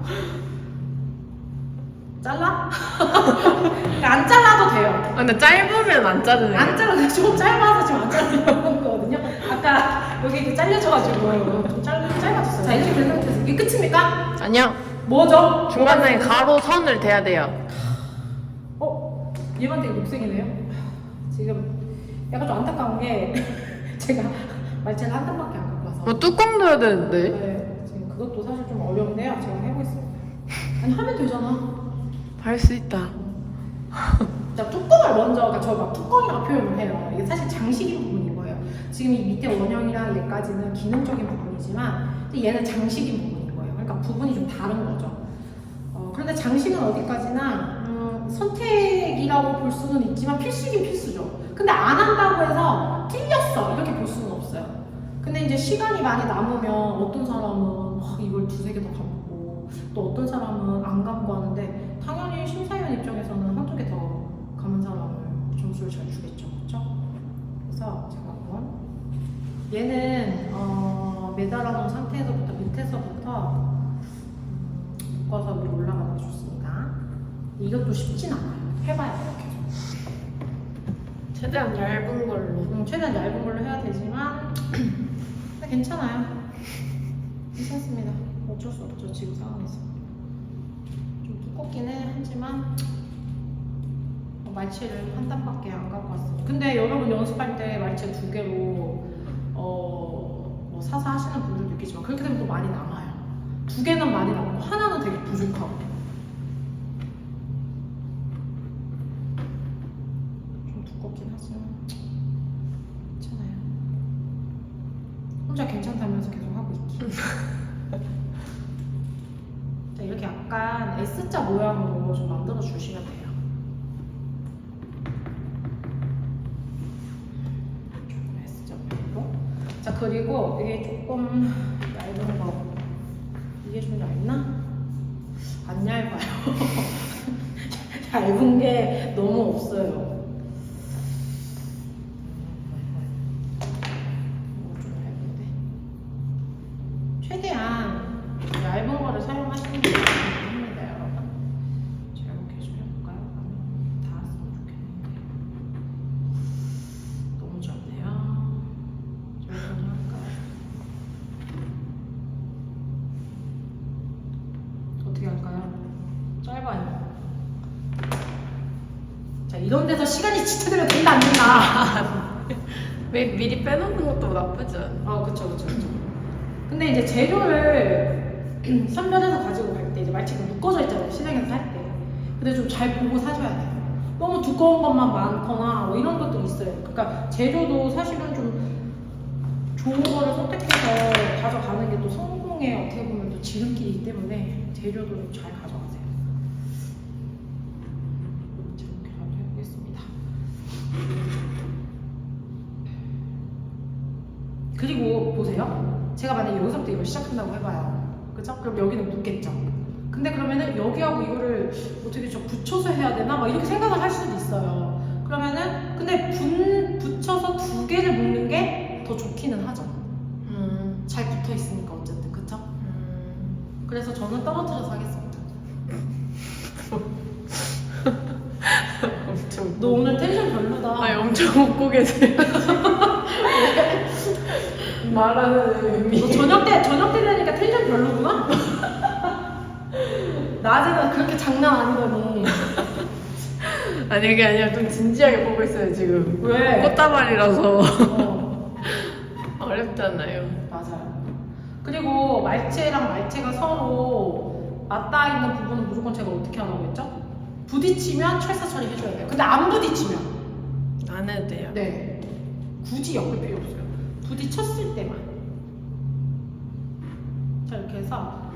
잘라? 그러니까 안 잘라도 돼요.
근데 짧으면 안 자르는
안 잘라도 돼요. 조금 짧아서 지금 안 자르려고 거거든요. 아까 여기 이렇게 잘려져가지고 좀 짧아졌어요. 자, 이렇게 된 상태에서 이게 끝입니까?
아니요.
뭐죠?
중간에 가로 선을 대야 돼요.
얘만 되게 녹색이네요. 지금 약간 좀 안타까운 게 제가 말체를 한 단밖에 안 갖고 와서
뭐 뚜껑 넣어야 되는데.
네, 지금 그것도 사실 좀 어려운데요. 제가 해보겠습니다. 아니 하면 되잖아.
할 수 있다.
자, 뚜껑을 먼저, 그러니까 저 막 뚜껑이라고 표현을 해요. 이게 사실 장식인 부분인 거예요. 지금 이 밑에 원형이랑 얘까지는 기능적인 부분이지만 얘는 장식인 부분인 거예요. 그러니까 부분이 좀 다른 거죠. 그런데 장식은 어디까지나 선택이라고 볼 수는 있지만 필수긴 필수죠. 근데 안 한다고 해서 틀렸어 이렇게 볼 수는 없어요. 근데 이제 시간이 많이 남으면 어떤 사람은 이걸 두세 개 더 감고 또 어떤 사람은 안 감고 하는데 당연히 심사위원 입장에서는 한두 개 더 감은 사람을 점수를 잘 주겠죠. 그렇죠? 그래서 제가 한번 얘는 매달아 놓은 상태에서부터 밑에서부터 묶어서 위로 올라가는 게 좋습니다. 이것도 쉽진 않아요. 해봐야 돼요. 계속.
최대한 얇은 걸로.
최대한 얇은 걸로 해야 되지만 근데 괜찮아요. 괜찮습니다. 어쩔 수 없죠. 지금 상황에서. 두껍기는 하지만 말치를 한 단밖에 안 갖고 왔어요. 근데 여러분 연습할 때 말치 2개로 뭐 사서 하시는 분들도 있겠지만 그렇게 되면 또 많이 남아요. 2개는 많이 남고 하나는 되게 부족하고. 좀 두껍긴 하지만 괜찮아요. 혼자 괜찮다면서 계속 하고 있기. 자, 이렇게 약간 S자 모양으로 좀 만들어 주시면 돼요. 조금 S자 모양으로. 자, 그리고 이게 조금 얇은 거. 이게 좀 얇나? 안 얇아요. 얇은 게 너무 없어요. 이거 좀 얇은데. 최대한 얇은 거를 사용하시는 게 좋습니다, 여러분. 제가 이렇게 좀 해볼까요? 닿았으면 좋겠는데. 너무 짧네요. 여기서 좀 할까요? 어떻게 할까요? 짧아요. 자, 이런 데서 시간이 지체되면 된다, 안 된다?
미리 빼놓는 것도 나쁘지 않아.
그쵸. 근데 이제 재료를 선별해서 가지고 갈 때 이제 말치가 묶어져 있잖아요, 시장에서 살 때. 근데 좀 잘 보고 사셔야 돼요. 너무 두꺼운 것만 많거나 뭐 이런 것도 있어요. 그러니까 재료도 사실은 좀 좋은 거를 선택해서 가져가는 게 또 성공의 어떻게 보면 또 지름길이기 때문에 재료도 좀 잘 가져가세요. 자, 이렇게 잘 해보겠습니다. 그리고 보세요. 제가 만약에 여기서부터 이걸 시작한다고 해봐요. 그죠? 그럼 여기는 붙겠죠? 근데 그러면은 여기하고 이거를 어떻게 좀 붙여서 해야 되나? 막 이렇게 생각을 할 수도 있어요. 그러면은 근데 붙여서 2개를 묶는 게 더 좋기는 하죠. 잘 붙어 있으니까 어쨌든, 그쵸? 그래서 저는 떨어뜨려서 하겠습니다.
엄청.
너 오늘 텐션 별로다.
아니, 엄청 웃고 계세요. 말하는 의미.
너 저녁 때 되니까 텐션 별로구나? 낮에는 그렇게 장난 아니더니.
아니, 그게 아니라 좀 진지하게 보고 있어요, 지금.
왜?
꽃다발이라서.
어.
어렵잖아요.
맞아요. 그리고 말체랑 말체가 서로 맞닿아 있는 부분은 무조건 제가 어떻게 하라고 했죠? 부딪히면 철사 처리 해줘야 돼요. 근데 안 부딪히면
안 해도 돼요.
네, 굳이 엮을 필요 없어요. 부딪혔을 때만. 자, 이렇게 해서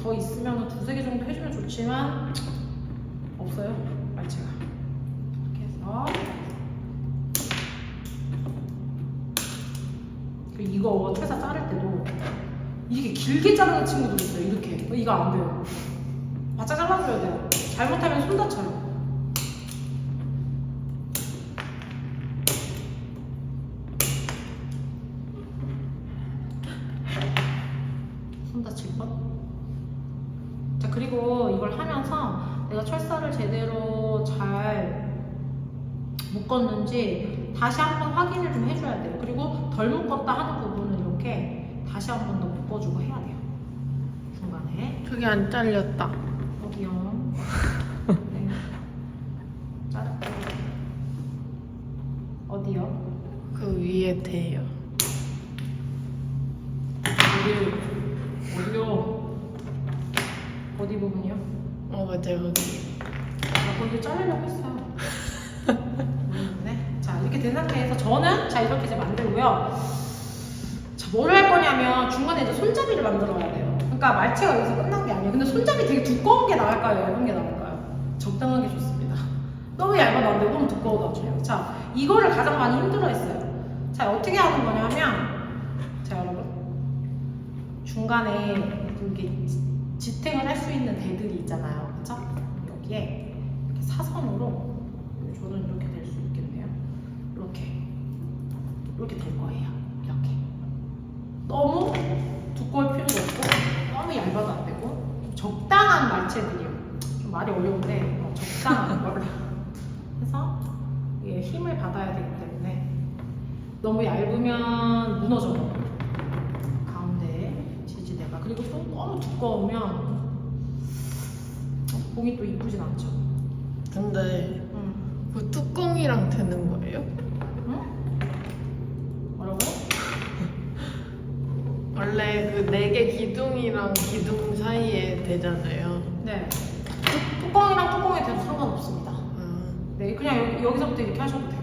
더 있으면 2-3개 정도 해주면 좋지만 없어요, 말체가. 이렇게 해서 그리고 이거 퇴사 자를 때도 이게 길게 자르는 친구도 있어요. 이렇게. 이거 안 돼요. 바짝 잘라줘야 돼요. 잘못하면 손 다쳐요. 손 다칠 뻔. 자, 그리고 이걸 하면서 내가 철사를 제대로 잘 묶었는지 다시 한번 확인을 좀 해줘야 돼요. 그리고 덜 묶었다 하는 부분은 이렇게 다시 한 번 더 묶어주고 해야 돼요. 중간에.
그게 안 잘렸다.
여기요. 네. 자를게요. 어디요?
그 위에 돼요.
어디요? 어디 부분이요?
맞아요, 거기.
거기 자르려고 했어요. 모르겠네. 자, 이렇게 된 상태에서 저는 자 이렇게 이제 만들고요. 자, 뭐를 할 거냐면 중간에 이제 손잡이를 만들어야 돼요. 그러니까 말체가 여기서 끝난 게 아니에요. 근데 손잡이 되게 두꺼운 게 나을까요? 얇은 게 나을까요? 적당한 게 좋습니다. 너무 얇아도 안 되고 너무 두꺼워도 안 돼요. 자, 이거를 가장 많이 힘들어했어요. 자, 어떻게 하는 거냐면 자, 여러분 중간에 이렇게 지탱을 할 수 있는 대들이 있잖아요. 그쵸? 여기에 이렇게 사선으로 저는 이렇게 될 수 있겠네요. 이렇게 될 거예요. 이렇게 너무 두꺼울 필요도 없고 너무 얇아도 안 되고 적당한 말체들이요. 좀 말이 어려운데 적당한 걸 해서 이게 힘을 받아야 되기 때문에 너무 얇으면 무너져요. 가운데 지지대가. 그리고 또 너무 두꺼우면 봉이 또 이쁘진 않죠.
근데
응.
그 뚜껑이랑 되는 거예요?
응? 뭐라고요?
원래 그 4개 기둥이랑 기둥 사이에 되잖아요.
네. 뚜껑이랑 뚜껑에 대도 상관없습니다.
음.
네, 그냥 여기서부터 이렇게 하셔도 돼요.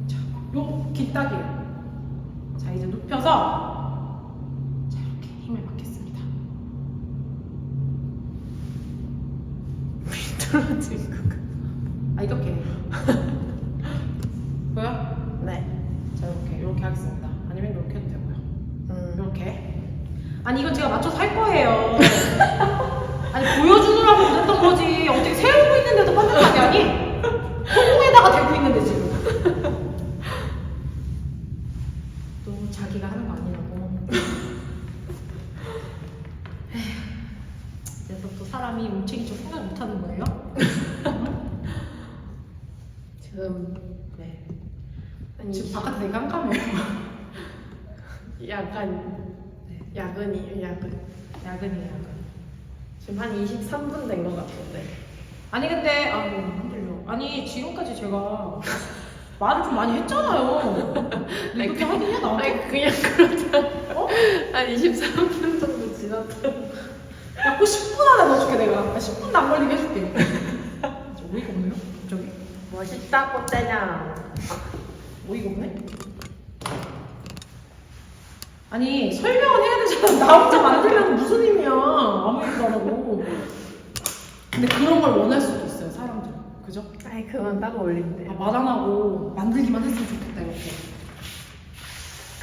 자, 요 깃딱이에요. 자, 이제 눕혀서 자, 이렇게 힘을 받겠습니다.
미끄러진 거.
아, 이렇게. 보여?
네.
자, 이렇게 하겠습니다. 아니면 이렇게 해도 되고요. 이렇게. 아니, 이건 제가 맞춰서 할 거예요. 아니, 보여주느라고 그랬던 거지. 어떻게 세우고 있는데도 뻔뻔하게 하니? 콩에다가 대고 있는데, 지금. 또 자기가 하는 거 아니라고. 그래서 또 사람이 움직이죠. 생각 못 하는 거예요?
지금
네.
아니
지금 바깥에 되게 깜깜해요.
약간 야근이에요, 야근.
야근이에요.
지금 한 23분 된 것 같은데.
아니 근데 너무 힘들려. 아니 지금까지 제가 말을 좀 많이 했잖아요. 근데 이렇게 하긴 해 나한테.
아니 그냥 그렇잖아.
어?
한 23분 정도 지났다.
야, 그 10분 안에 넣어줄게 내가. 10분도 안 걸리게 해줄게. 어이가 없네요. 저기
멋있다 꽃대냐.
어이가 없네. 아니 설명은 해야 되잖아. 나 혼자 만들려면 무슨 의미야. 아무 얘기도 안 하고. 근데 그런 걸 원할 수도 있어요 사람들. 그죠?
아이 그건 따로 올린대.
말 안 하고 만들기만 했으면 좋겠다 이렇게.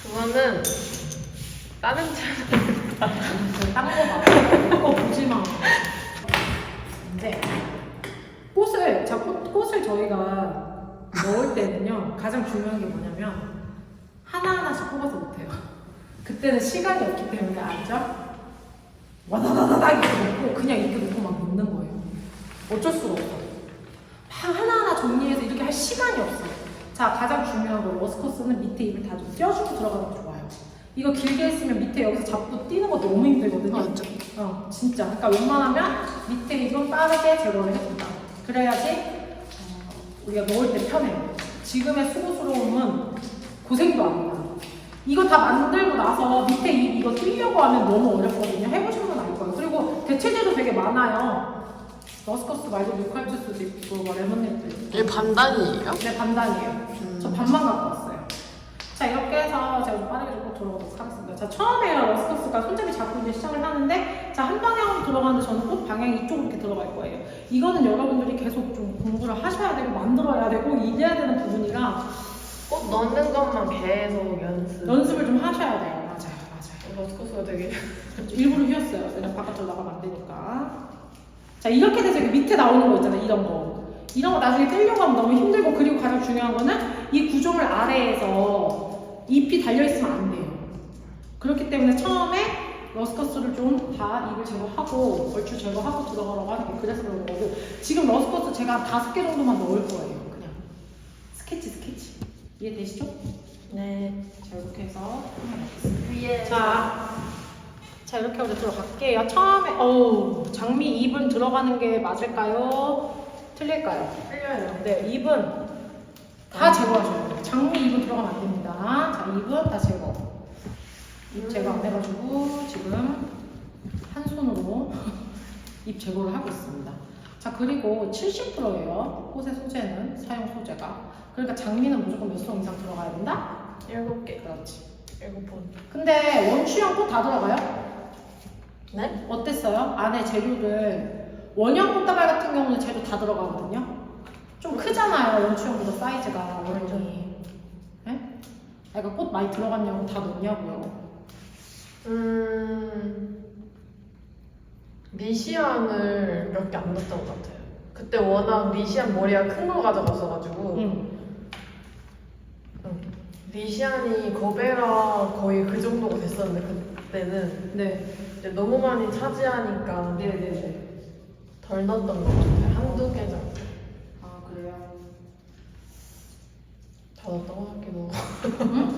그거는 다른 채널.
딴거 봐. 그거 보지 마. 근데 꽃을 저희가 넣을 때는요 가장 중요한 게 뭐냐면 하나하나씩 뽑아서 못해요. 그때는 시간이 없기 때문에 알죠? 와다다다닥 이렇게 놓고 그냥 이렇게 놓고 막 넣는 거예요. 어쩔 수가 없어. 막 하나하나 정리해서 이렇게 할 시간이 없어. 자, 가장 중요한 거 러스커스는 밑에 입을 다 좀 띄워주고 들어가는 게 좋아요. 이거 길게 했으면 밑에 여기서 잡고 뛰는 거 너무 힘들거든요.
맞죠.
진짜. 그러니까 웬만하면 밑에 입은 빠르게 제거를 해준다. 그래야지 우리가 넣을 때 편해요. 지금의 수고스러움은 고생도 아니다. 이거 다 만들고 나서 밑에 입 이거 띄려고 하면 너무 어렵거든요. 해보신 분 알 거예요. 그리고 대체제도 되게 많아요. 러스커스 말고 유칼투스도 있고 뭐 레몬즙도 있고.
이게 반단이에요?
네, 반단이에요. 저 반만 갖고 왔어요. 자, 이렇게 해서 제가 좀 빠르게 좀 들어가도록 하겠습니다. 자, 처음에 러스커스가 손잡이 잡고 이제 시작을 하는데, 자, 한 방향으로 들어가는데 저는 꼭 방향이 이쪽으로 이렇게 들어갈 거예요. 이거는 여러분들이 계속 좀 공부를 하셔야 되고, 만들어야 되고, 이래야 되는 부분이라
꽃 넣는 것만 계속
연습을 좀 하셔야 돼요. 맞아요.
러스커스가 되게
일부러 휘었어요. 왜냐면 바깥으로 나가면 안 되니까. 자, 이렇게 돼서 이렇게 밑에 나오는 거 있잖아요. 이런 거. 이런 거 나중에 떼려고 하면 너무 힘들고, 그리고 가장 중요한 거는 이 구조물 아래에서 잎이 달려있으면 안 돼요. 그렇기 때문에 처음에 러스커스를 좀 다 잎을 제거하고, 얼추 제거하고 들어가라고 하는 게 그래서 그런 거고, 지금 러스커스 제가 한 5개 정도만 넣을 거예요. 그냥. 스케치. 이해되시죠?
네.
자, 이렇게 해서
위에
자, 이렇게 하고 들어갈게요. 처음에, 장미 잎은 들어가는 게 맞을까요? 틀릴까요?
틀려요.
네, 잎은 다 제거하셔야 돼요. 장미 잎은 들어가면 안 됩니다. 자, 잎은 다 제거. 잎 제거 안 해가지고 지금 한 손으로 잎 제거를 하고 있습니다. 자, 그리고 70%예요. 꽃의 소재는, 사용 소재가. 그러니까 장미는 무조건 몇 송 이상 들어가야 된다?
7개.
그렇지.
7번.
근데 원추형 꽃 다 들어가요?
네?
어땠어요? 안에 재료를 원형 꽃다발 같은 경우는 재료 다 들어가거든요. 좀 크잖아요. 원추형보다 사이즈가 원형이. 네? 그러니까 꽃 많이 들어갔냐고 다 넣냐고요.
미시안을 몇 개 안 넣었던 것 같아요. 그때 워낙 미시안 머리가 큰 거 가져갔어가지고 미시안이 거베라 거의 그 정도가 됐었는데 그때는
네.
이제 너무 많이 차지하니까
네네네.
덜 넣었던 것 같아요. 한두 개 정도.
아, 그래요?
다 넣었던 것 같기도 하고.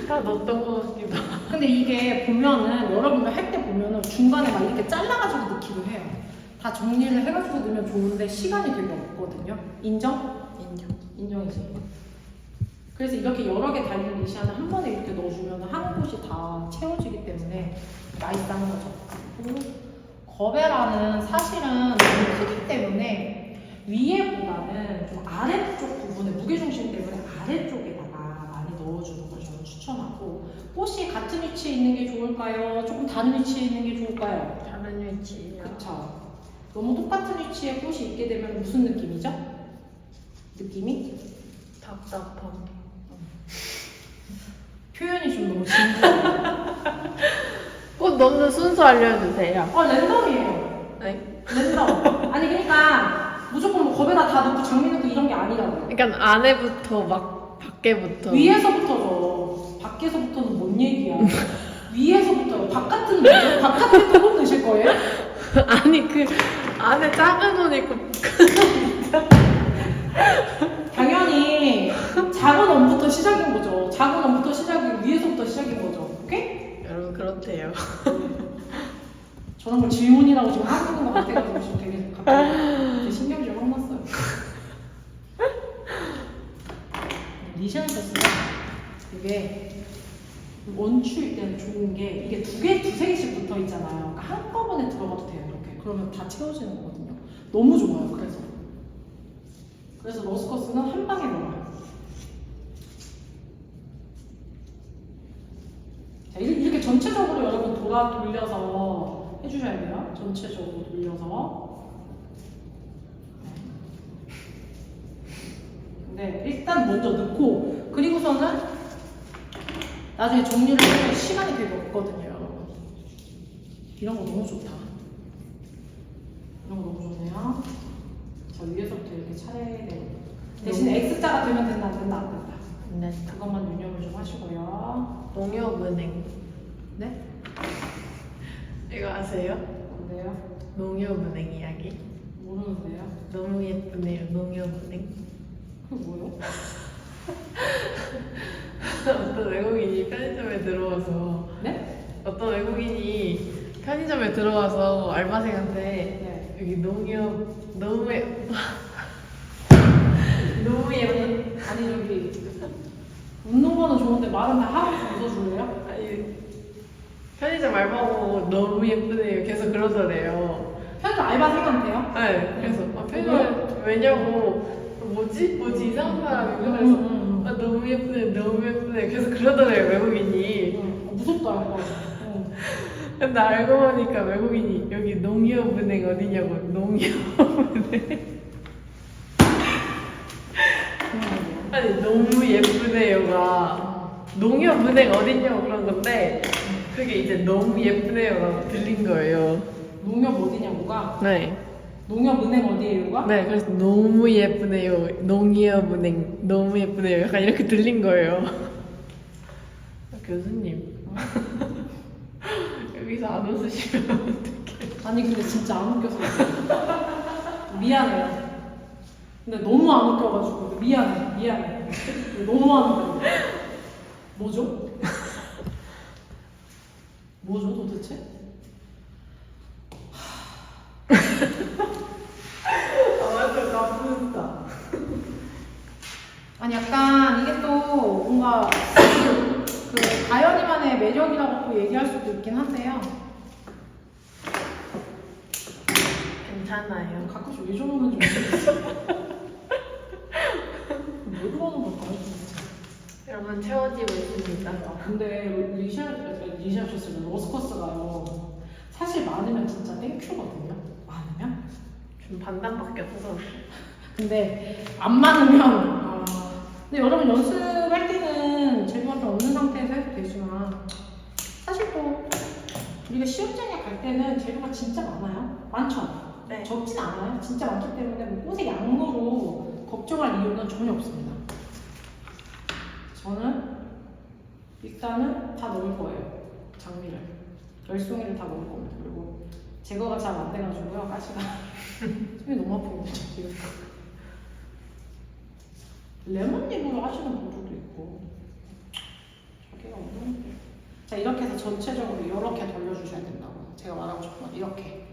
다 넣었던 것 같기도 하고.
근데 이게 보면은 여러분들 할 때 보면은 중간에 막 이렇게 잘라가지고 넣기 다 정리를 해가지고 넣으면 좋은데 시간이 되게 없거든요. 인정? 인정이지. 그래서 이렇게 여러 개 달린 리시안을 한 번에 이렇게 넣어주면 한 곳이 다 채워지기 때문에 나이스하는 거죠. 그리고 거베라는 사실은 너무 크기 때문에 위에보다는 좀 아래쪽 부분에 무게중심 때문에 아래쪽에다가 많이 넣어주는 걸 저는 추천하고, 꽃이 같은 위치에 있는 게 좋을까요? 조금 다른 위치에 있는 게 좋을까요?
다른 위치요.
그쵸. 너무 똑같은 위치에 꽃이 있게 되면 무슨 느낌이죠? 느낌이?
답답함.
표현이 좀 너무 진부해요.
꽃 넣는 순서 알려주세요.
랜덤이에요.
네?
랜덤. 아니 그러니까 무조건 뭐 겁에다 다 넣고 장미 넣고 이런 게 아니라고요.
그러니까 안에부터 막 밖에부터.
위에서부터죠. 밖에서부터는 뭔 얘기야. 위에서부터. 바깥은 뭐죠? 바깥에 또못 넣으실 거예요?
아니 그 안에 작은 옷 입고
당연히 작은 원부터 시작인 거죠. 작은 원부터 시작이 위에서부터 시작인 거죠. 오케이?
여러분 그렇대요.
저런 걸 질문이라고 지금 하고 있는 것 같아가지고 지금 되게 갑자기 제 신경질 확 났어요. 리시안 소스가 이게 원추일 때는 좋은 게 이게 두세 개씩 붙어 있잖아요. 그러니까 한꺼번에 들어가도 돼요. 이렇게. 그러면 다 채워지는 거거든요. 너무 좋아요. 그래서 러스커스는 한 방에 넣어요. 자, 이렇게 전체적으로 여러분 돌려서 해주셔야 돼요. 전체적으로 돌려서. 근데 일단 먼저 넣고, 그리고서는 나중에 정리를 해도 시간이 되게 없거든요, 여러분. 이런 거 너무 좋다. 이런 거 너무 좋네요. 자, 위에서부터 이렇게 차례대로. 대신 X자가 되면 된다, 안 된다, 안 된다.
네.
그것만 유념을 좀 하시고요.
농협은행.
네?
이거 아세요?
뭔데요?
농협은행 이야기.
모르는데요?
너무 예쁘네요. 농협은행.
그게 뭐예요?
어떤 외국인이 편의점에 들어와서 어떤 외국인이 편의점에 들어와서 알바생한테
네.
여기 농협 너무 너무 예쁜.
아니, 저기, 웃는 거는 좋은데 말은 다 하고 웃어줄래요?
아니 편의점 알바고 너무 예쁘네요. 계속 그러더래요.
편의점 알바생한테요?
네. 그래서 편의점 왜냐고 뭐지 이상한 사람인가 그래서 너무 예쁘네 너무 예쁘네 계속 그러더래요 외국인이.
무섭다, 이거.
근데 알고 보니까 외국인이 여기 농협은행 어디냐고. 농협은행. 아니 너무 예쁘네요가 농협은행 어디냐고 그런 건데 그게 이제 너무 예쁘네요라고 들린 거예요.
농협 어디냐고가?
네.
농협은행 어디에요가?
네, 그래서 너무 예쁘네요. 농협은행 너무 예쁘네요. 약간 이렇게 들린 거예요. 교수님. 여기서 안 웃으시면 어떡해.
아니 근데 진짜 안 웃겨서 미안해요. 근데 너무 안 웃겨가지고 미안해. 너무 안 웃겨. 뭐죠? 뭐죠 도대체?
완전 나쁘다.
아니 약간 이게 또 뭔가 그 가연이만의 매력이라고 또 얘기할 수도 있긴 한데요.
괜찮아요.
가끔씩 왜 저러는지 모르겠어요. 왜 그러는 걸까요? 진짜.
여러분 채워지고 있습니다.
근데 리시아쇼스는 러스커스가요. 사실 많으면 진짜 땡큐거든요. 많으면.
좀 반단밖에 없어서.
근데 안 많으면 근데 여러분 연습할 때는 재료가 좀 없는 상태에서 해도 되지만 사실 또 우리가 시험장에 갈 때는 재료가 진짜 많아요. 많죠?
네.
적진 않아요. 진짜 많기 때문에 뭐 꽃의 양으로 걱정할 이유는 전혀 없습니다. 저는 일단은 다 넣을 거예요. 장미를. 10송이를 다 넣을 겁니다. 그리고 제거가 잘 안 돼가지고요. 가시가 손이 너무 아프거든요. 지금. 레몬잎으로 하시는 분들도 있고 자기가 원하는. 자, 이렇게 해서 전체적으로 이렇게 돌려주셔야 된다고 제가 말하고 싶은 건 이렇게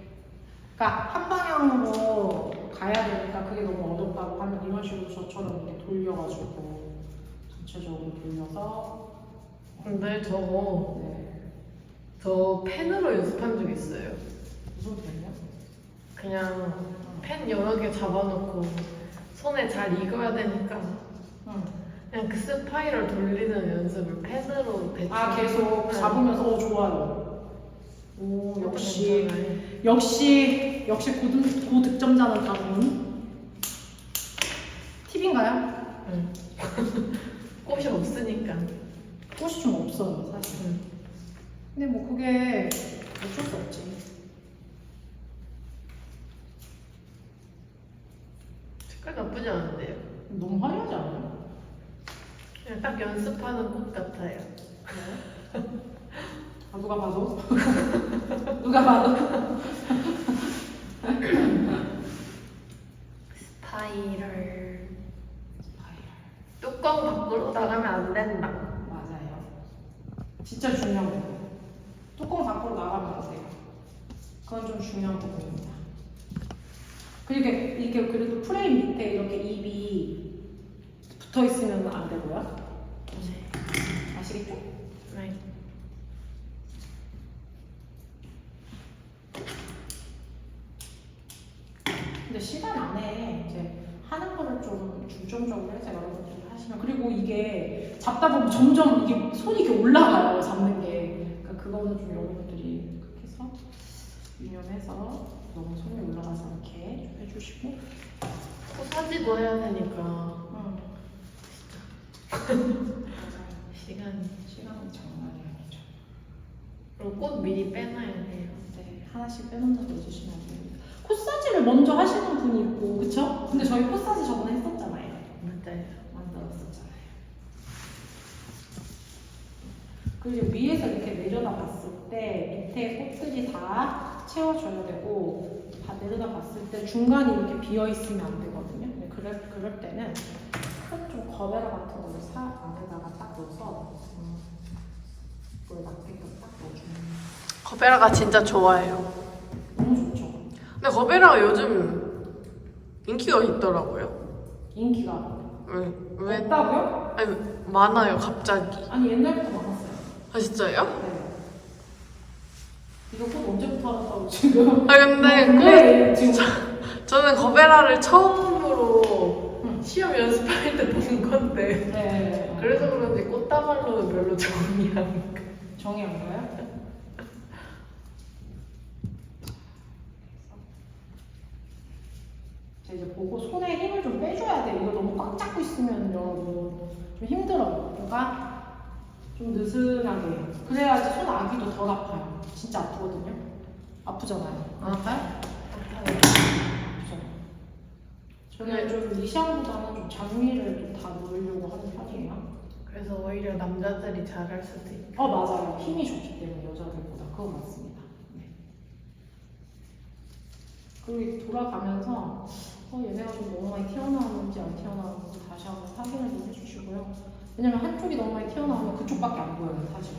그러니까 한 방향으로 가야 되니까 그게 너무 어렵다고 하면 이런 식으로 저처럼 이렇게 돌려가지고 전체적으로 돌려서
근데 저거
네.
저 펜으로 연습한 적 있어요.
무슨 펜이요?
그냥 펜 여러 개 잡아놓고 손에 잘 익어야 되니까
응.
그냥 그 스파이럴 돌리는 연습을 펜으로 대충
계속
네.
잡으면서 좋아요. 오 역시
괜찮아요.
역시 고득점자는 다른 팁인가요?
응. 꽃이 없으니까.
꽃이 좀 없어요 사실.
응.
근데 뭐 그게 어쩔 수 없지.
색깔 나쁘지 않은데요?
너무 화려하지 않아요?
그냥 딱 연습하는 꽃 같아요.
아, 누가 봐도? 누가 봐도?
스파이럴. 뚜껑 밖으로 나가면 안 된다.
맞아요. 진짜 중요한 부분. 뚜껑 밖으로 나가면 안 돼요. 그건 좀 중요한 부분입니다. 그리고 이게 그래도 프레임 밑에 이렇게 입이 붙어 있으면 안 되고요. 아시겠죠?
네.
근데 시간 안에 이제 하는 거를 좀 중점적으로 해서 여러분들이 하시면, 그리고 이게 잡다 보면 점점 이게 손이 이렇게 올라가요, 잡는 게. 그러니까 그거는 좀 여러분들이 그렇게 해서 유념해서 너무 손이 올라가지 않게 좀 해주시고.
꽃사지도 해야 되니까
응. 시간은 장난이 아니죠.
그리고 꽃 미리 빼놔야 돼요.
네, 하나씩 빼놓는 거 해주시면 됩니다. 코사지를 먼저 하시는 분이 있고, 그쵸? 근데 저희 코사지 저번에 했었잖아요.
맞아요.
만들었었잖아요. 그리고 위에서 이렇게 내려다 봤을 때 밑에 꽃들이 다 채워줘야 되고, 다 내려다 봤을 때 중간이 이렇게 비어 있으면 안 되거든요. 근데 그럴 때는 큰 좀 거베라 같은 거를 안에다가 딱 넣어서 그걸 맞게끔 딱 넣어주면
거베라가 진짜 좋아요.
너무 좋죠.
근데 거베라가 요즘 인기가 있더라고요.
인기가
왜?
없다고요?
아니 많아요 갑자기.
아니 옛날부터 많았어요.
아 진짜요?
네. 이거 꽃 언제부터 알았다고 지금?
아 근데
네, 지금.
저는 거베라를 처음으로
응.
시험 연습할 때 본 건데
네.
그래서 그런지 꽃다발로는 별로 정이 안 가.
정이 안 가요? 이제 보고 손에 힘을 좀 빼줘야 돼. 이거 너무 꽉 잡고 있으면 여러분 좀 힘들어요. 그러니까 좀 느슨하게. 그래야지 손 아기도 덜 아파요. 진짜 아프거든요. 아프잖아요. 안 아파요? 아프죠. 저는 좀 리시앙보다는 좀 장미를 좀 다 넣으려고 하는 편이에요.
그래서 오히려 남자들이 잘할 수도 있고.
맞아요. 힘이 좋기 때문에 여자들보다. 그거 맞습니다. 네. 그리고 돌아가면서 얘네가 좀 너무 많이 튀어나오는지 안 튀어나오는지 다시 한번 확인을 좀 해주시고요. 왜냐면 한쪽이 너무 많이 튀어나오면 그쪽밖에 안 보여요, 사실.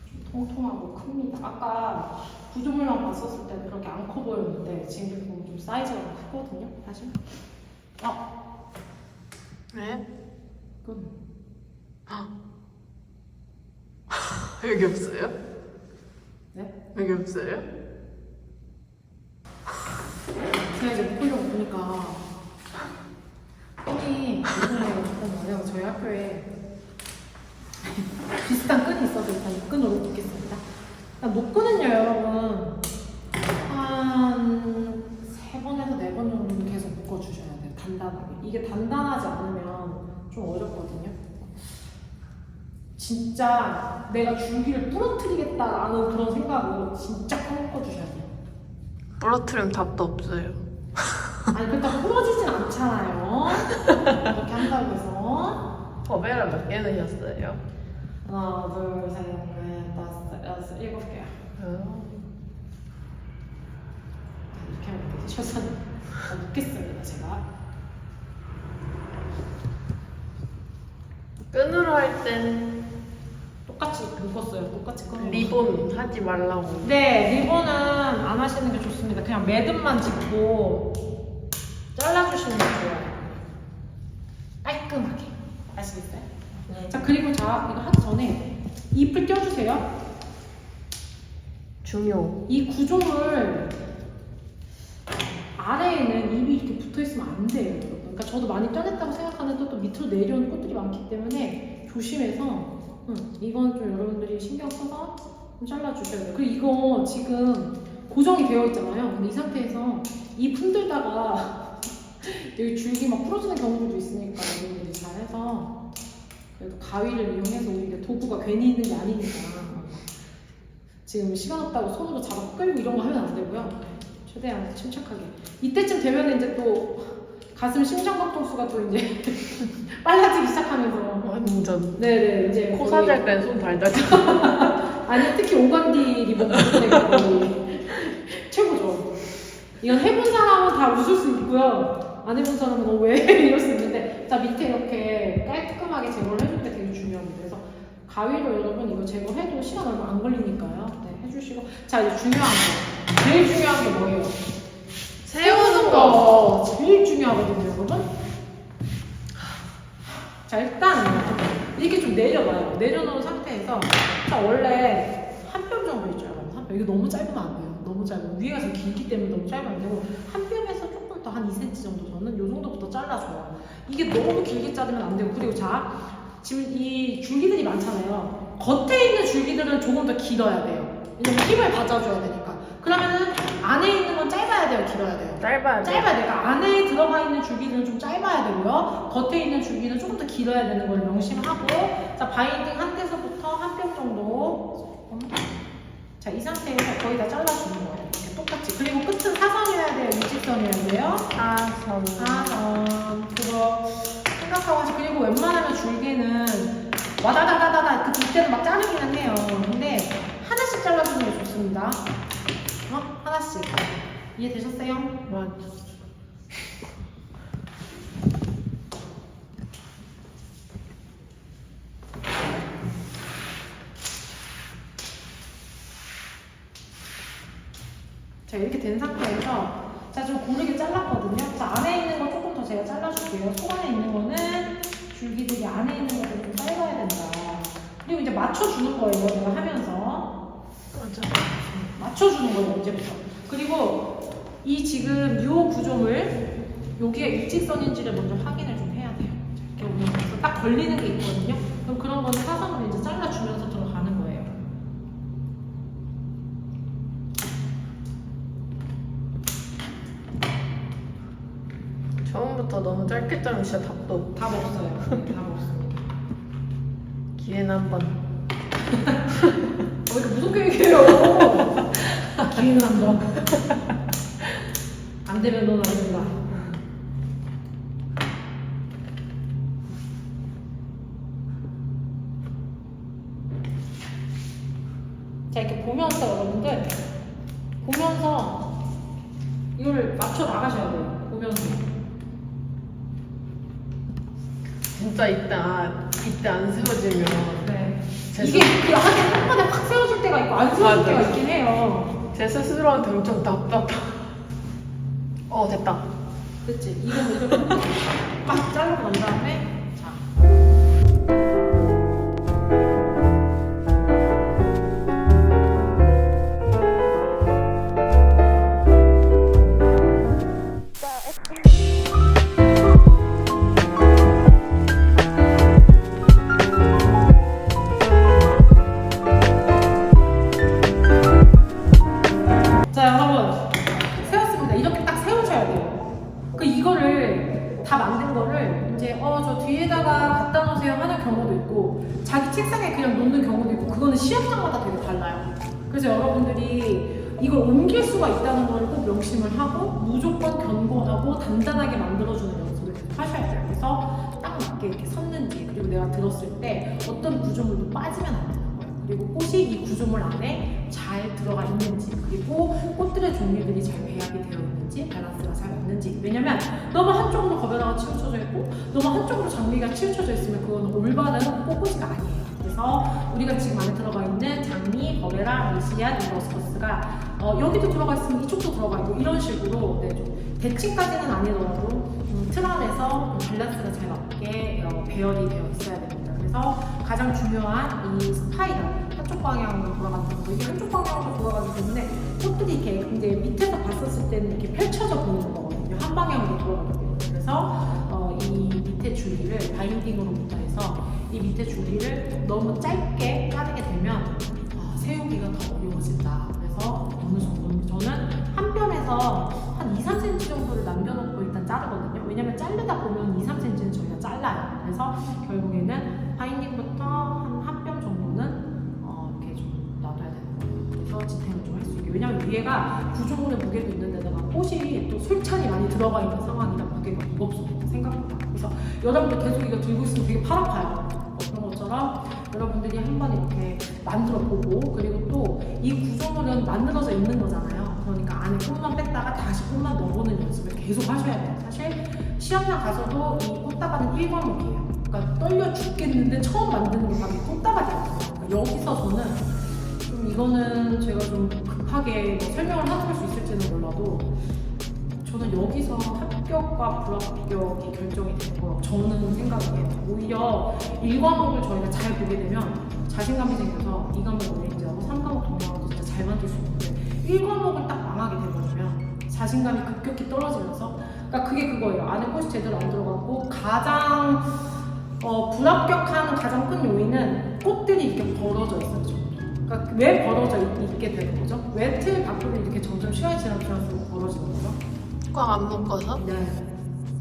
좀 통통하고 큽니다. 아까 구조물만 봤었을 때는 그렇게 안 커 보였는데 지금 보면 좀 사이즈가 크거든요, 사실.
네?
끝.
여기 없어요?
네?
여기 없어요?
제가 이제 묶으려고 보니까 끈이 잠깐만요. 저희 학교에 비슷한 끈이 있어서 일단 이 끈으로 묶겠습니다. 일단 노끈은요 여러분 한 3번에서 4번 정도 계속 묶어주셔야 돼요. 단단하게. 이게 단단하지 않으면 좀 어렵거든요. 진짜 내가 줄기를 부러뜨리겠다라는 그런 생각으로 진짜 꼭 묶어주셔야 돼요.
부러뜨리면 답도 없어요.
아니 그러니까 부러지진 않잖아요. 이렇게 한다고 해서
거베라 몇 개 넣으셨어요?
하나, 둘, 셋, 넷, 다섯, 여섯, 7개. 이렇게 하면 되셔서 묶겠습니다 제가.
끈으로 할 땐
똑같이 묶었어요. 똑같이 끊어.
리본 하지 말라고.
네, 리본은 안 하시는 게 좋습니다. 됩니다. 그냥 매듭만 짚고 잘라주시는 게 좋아요. 깔끔하게. 아시겠어요?
네.
자, 그리고 자, 이거 하기 전에 잎을 껴주세요.
중요.
이 구조물 아래에는 잎이 이렇게 붙어 있으면 안 돼요, 여러분. 그러니까 저도 많이 쪄냈다고 생각하는데 또 밑으로 내려오는 꽃들이 많기 때문에 조심해서 이건 좀 여러분들이 신경 써서 좀 잘라주셔야 돼요. 그리고 이거 지금 고정이 되어 있잖아요. 근데 이 상태에서 잎 흔들다가 여기 줄기 막 부러지는 경우도 있으니까 여러분들이 잘해서 그래도 가위를 이용해서 우리 도구가 괜히 있는 게 아니니까 지금 시간 없다고 손으로 잡아 끌고 이런 거 하면 안 되고요. 최대한 침착하게. 이때쯤 되면 이제 또 가슴 심장박동수가 또 이제 빨라지기 시작하면서
완전.
네네 이제
코사지 할 때는 손 달달.
아니 특히 오간디 리본 때가 최고죠. 이건 해본 사람은 다 웃을 수 있고요. 안 해본 사람은 왜 이럴 수 있는데 자 밑에 이렇게 깔끔하게 제거를 해줄 때 되게 중요합니다. 그래서 가위로 여러분 이거 제거해도 시간 얼마 안 걸리니까요. 네 해주시고 자 이제 중요한 거 제일 중요한 게 뭐예요?
세우는 거.
제일 중요하거든요, 여러분. 자, 일단 이렇게 좀 내려봐요. 내려놓은 상태에서 자, 원래 한 뼘 정도 있죠, 여러분. 한 뼘. 이거 너무 짧으면 안 돼요. 너무 짧으면 위에가 좀 길기 때문에 너무 짧으면 안 되고 한 뼘에서 조금 더 한 2cm 정도 저는 이 정도부터 잘라줘요. 이게 너무 길게 자르면 안 되고 그리고 자, 지금 이 줄기들이 많잖아요. 겉에 있는 줄기들은 조금 더 길어야 돼요. 왜냐면 힘을 받아줘야 되니까. 그러면은 안에 있는 건 짧아야 돼요, 길어야 돼요?
짧아야 돼.
짧아야 돼요. 그러니까 안에 들어가 있는 줄기들은 좀 짧아야 되고요. 겉에 있는 줄기는 조금 더 길어야 되는 걸 명심하고 자 바인딩 한 데서부터 한 뼘 정도 자 이 상태에서 거의 다 잘라주는 거예요. 이렇게 똑같이. 그리고 끝은 사선이어야 돼요? 일직선이어야 돼요? 사선. 그거 생각하고 하시. 그리고 웬만하면 줄기는 와다다다다다 그때는 막 자르기는 해요. 근데 하나씩 잘라주는 게 좋습니다. 하나씩. 이해되셨어요?
맞아.
자 이렇게 된 상태에서 자 좀 고르게 잘랐거든요. 자 안에 있는 거 조금 더 제가 잘라줄게요. 속 안에 있는 거는 줄기들이 안에 있는 것들 좀 짧아야 된다. 그리고 이제 맞춰주는 거예요. 내가 하면서
맞아.
맞춰주는 거예요. 이제부터. 그리고 이 지금 요 구조물 여기에 일직선인지를 먼저 확인을 좀 해야 돼요. 이렇게 오면서 딱 걸리는 게 있거든요. 그럼 그런 거는 사선으로 이제 잘라주면서 들어가는 거예요.
처음부터 너무 짧게 자르면 진짜 답도.
답 없어요. 네, 답 없습니다.
기회는 한 번.
왜 이렇게 무섭게 얘기해요? 기회는 한 번. 안 되면 넌 안 된다. 자, 이렇게 보면서 여러분들, 보면서 이걸 맞춰 나가셔야 돼요. 보면서.
진짜 이때 안 세워지면.
네.
제
이게 한 번에 확 세워질 때가 있고 안 세워질
맞아.
때가 있긴 해요.
제 스스로한테 엄청 답답해. 됐다.
그치? 이거 막 자르고 난 다음에 자. 자 여러분 세웠습니다. 이렇게 딱 세우셔야 돼요. 그 이거를 다 만든 거를 이제 저 뒤에다가 갖다 놓으세요 하는 경우도 있고 자기 책상에 그냥 놓는 경우도 있고 그거는 시험장마다 되게 달라요. 그래서 여러분들이 이걸 옮길 수가 있다는 걸 꼭 명심을 하고 무조건 견고하고 단단하게 만들어주는 연습을 계속 하셔야 돼요. 그래서 딱 맞게 이렇게 섰는지 그리고 내가 들었을 때 어떤 구조물도 빠지면 안 되는 거예요. 그리고 꽃이 이 구조물 안에 잘 들어가 있는지 그리고 꽃들의 종류들이 잘 배합이 되어 있는지 밸런스가 잘 맞는지. 왜냐면 너무 한쪽으로 거베라가 치우쳐져 있고 너무 한쪽으로 장미가 치우쳐져 있으면 그건 올바른 꽃꽂이가 아니에요. 그래서 그래서 우리가 지금 안에 들어가 있는 장미, 버베라, 메시안, 히비스커스가 여기도 들어가 있으면 이쪽도 들어가 있고 이런 식으로 네, 좀 대칭까지는 아니더라도 틀 안에서 밸런스가 잘 맞게 배열이 되어 있어야 됩니다. 그래서 가장 중요한 이 스파이럴 한쪽 방향으로 돌아가는 거, 이게 한쪽 방향으로 돌아가기 때문에 꽃들이 이렇게 이제 밑에서 봤었을 때는 이렇게 펼쳐져 보이는 거거든요. 한 방향으로 돌아가기 때문에. 그래서 이 밑에 줄기를 바인딩으로부터 해서 이 밑에 줄기를 너무 짧게 자르게 되면 세우기가 더 어려워진다. 그래서 어느 정도 저는 한 뼘에서 한 2, 3cm 정도를 남겨놓고 일단 자르거든요. 왜냐면 자르다 보면 2, 3cm는 저희가 잘라요. 그래서 결국에는 바인딩부터 한 뼘 정도는 이렇게 좀 놔둬야 되는 거예요. 그래서 지탱을 좀 할 수 있게. 왜냐면 위에가 구조물의 무게도 있는데다가 꽃이 또 솔찬히 많이 들어가 있는 상황이라 무게가 무겁습니다. 생각보다. 그래서 여러분들 계속 이거 들고 있으면 되게 팔 아파요. 그런 것처럼 여러분들이 한번 이렇게 만들어 보고, 그리고 또 이 구조물은 만들어져 있는 거잖아요. 그러니까 안에 꽃만 뺐다가 다시 꽃만 넣어보는 연습을 계속 하셔야 돼요. 사실 시험장 가서도 이 꽃다발은 1과목이에요. 그러니까 떨려 죽겠는데 처음 만드는 게 바로 이 꽃다발이거든요. 그러니까 여기서 저는 좀 이거는 제가 좀 급하게 뭐 설명을 하는 수 있을지는 몰라도 저는 여기서 합격과 불합격이 결정이 되는 거라고 저는 생각을 해요. 오히려 1과목을 저희가 잘 보게 되면 자신감이 생겨서 2과목 오렌지하고 3과목 동양하고 진짜 잘 만들 수 있는데 1과목을 딱 망하게 되버리면 자신감이 급격히 떨어지면서, 그러니까 그게 그거예요. 안에 꽃이 제대로 안 들어가고 가장 불합격하는 가장 큰 요인은 꽃들이 이렇게 벌어져 있었죠. 그러니까 왜 벌어져 있게 되는 거죠? 왜 틀 밖으로 이렇게 점점 시간이 지날수록 벌어지는 거죠?
꽉 안 묶어서?
네.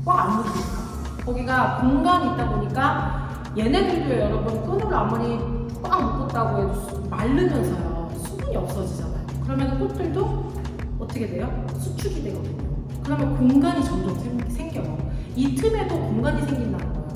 꽉 안 묶으니까. 거기가 공간이 있다 보니까 얘네들도 여러분 끈을 아무리 꽉 묶었다고 해도 마르면서요. 수분이 없어지잖아요. 그러면 꽃들도 어떻게 돼요? 수축이 되거든요. 그러면 공간이 점점 생겨요. 이 틈에도 공간이 생긴다는 거예요.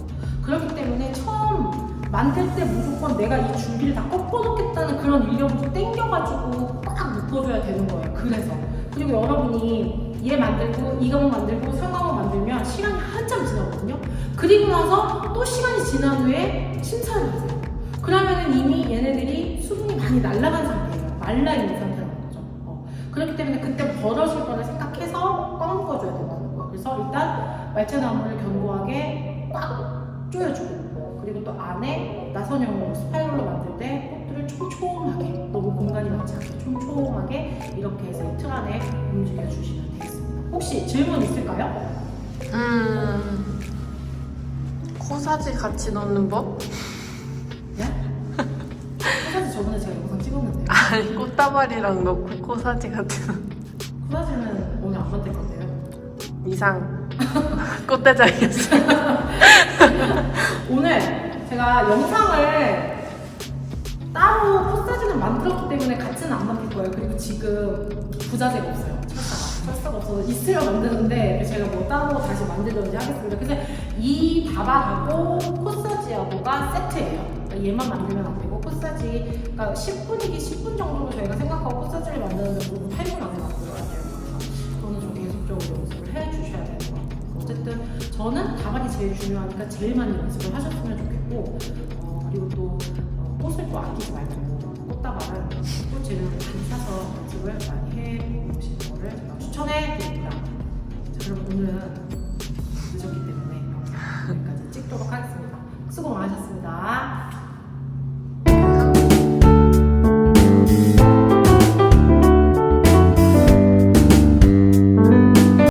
그렇기 때문에 처음 만들 때 무조건 내가 이 줄기를 다 꺾어놓겠다는 그런 일념부터 땡겨가지고 꽉 묶어줘야 되는 거예요. 그래서. 그리고 여러분이 얘 만들고 이거 만들고 3과목 만들면 시간이 한참 지나거든요. 그리고 나서 또 시간이 지난 후에 심사를 하세요. 그러면은 이미 얘네들이 수분이 많이 날아간 상태예요. 말라있는 상태라는 거죠. 그렇기 때문에 그때 벌어질 거를 생각해서 꽉 묶어줘야 된다는 거예요. 그래서 일단 말차나무를 견고하게 꽉 조여주고, 그리고 또 안에 나선형으로 스파이럴로 만들 때 꽃들을 촘촘하게, 너무 공간이 많지 않게 촘촘하게 이렇게 해서 이 틀 안에 움직여주시면 되겠습니다. 혹시 질문 있을까요?
코사지 같이 넣는 법?
네? 코사지 저번에 제가 영상 찍었는데요.
아니, 꽃다발이랑 넣고 코사지 같이 넣는
코사지는 오늘 안 만들 건데요.
이상 꽃대장이었어요.
오늘 제가 영상을 따로 코사지는 만들었기 때문에 같이는 안 만들 거예요. 그리고 지금 부자재가 없어요. 철사가 없어서 있으려 만드는데 제가 뭐 따로 다시 만들든지 하겠습니다. 그래서 이 다발하고 코사지하고가 세트예요. 그러니까 얘만 만들면 안 되고 코사지, 그러니까 10분이기 10분 정도로 저희가 생각하고 코사지를 만드는데 무조건 8분 안에 만들어야 돼요. 그래서 저는 좀 계속적으로 연습을 해주셔야 되는 것 같아요. 어쨌든 저는 다발이 제일 중요하니까 제일 많이 연습을 하셨으면 좋겠고, 그리고 또 꽃을 또 아끼지 말고 꽃다발은 꽃 재료를 많이 사서 연습을 많이 해보시는 거를 제가 추천해 드립니다. 자, 그럼 오늘은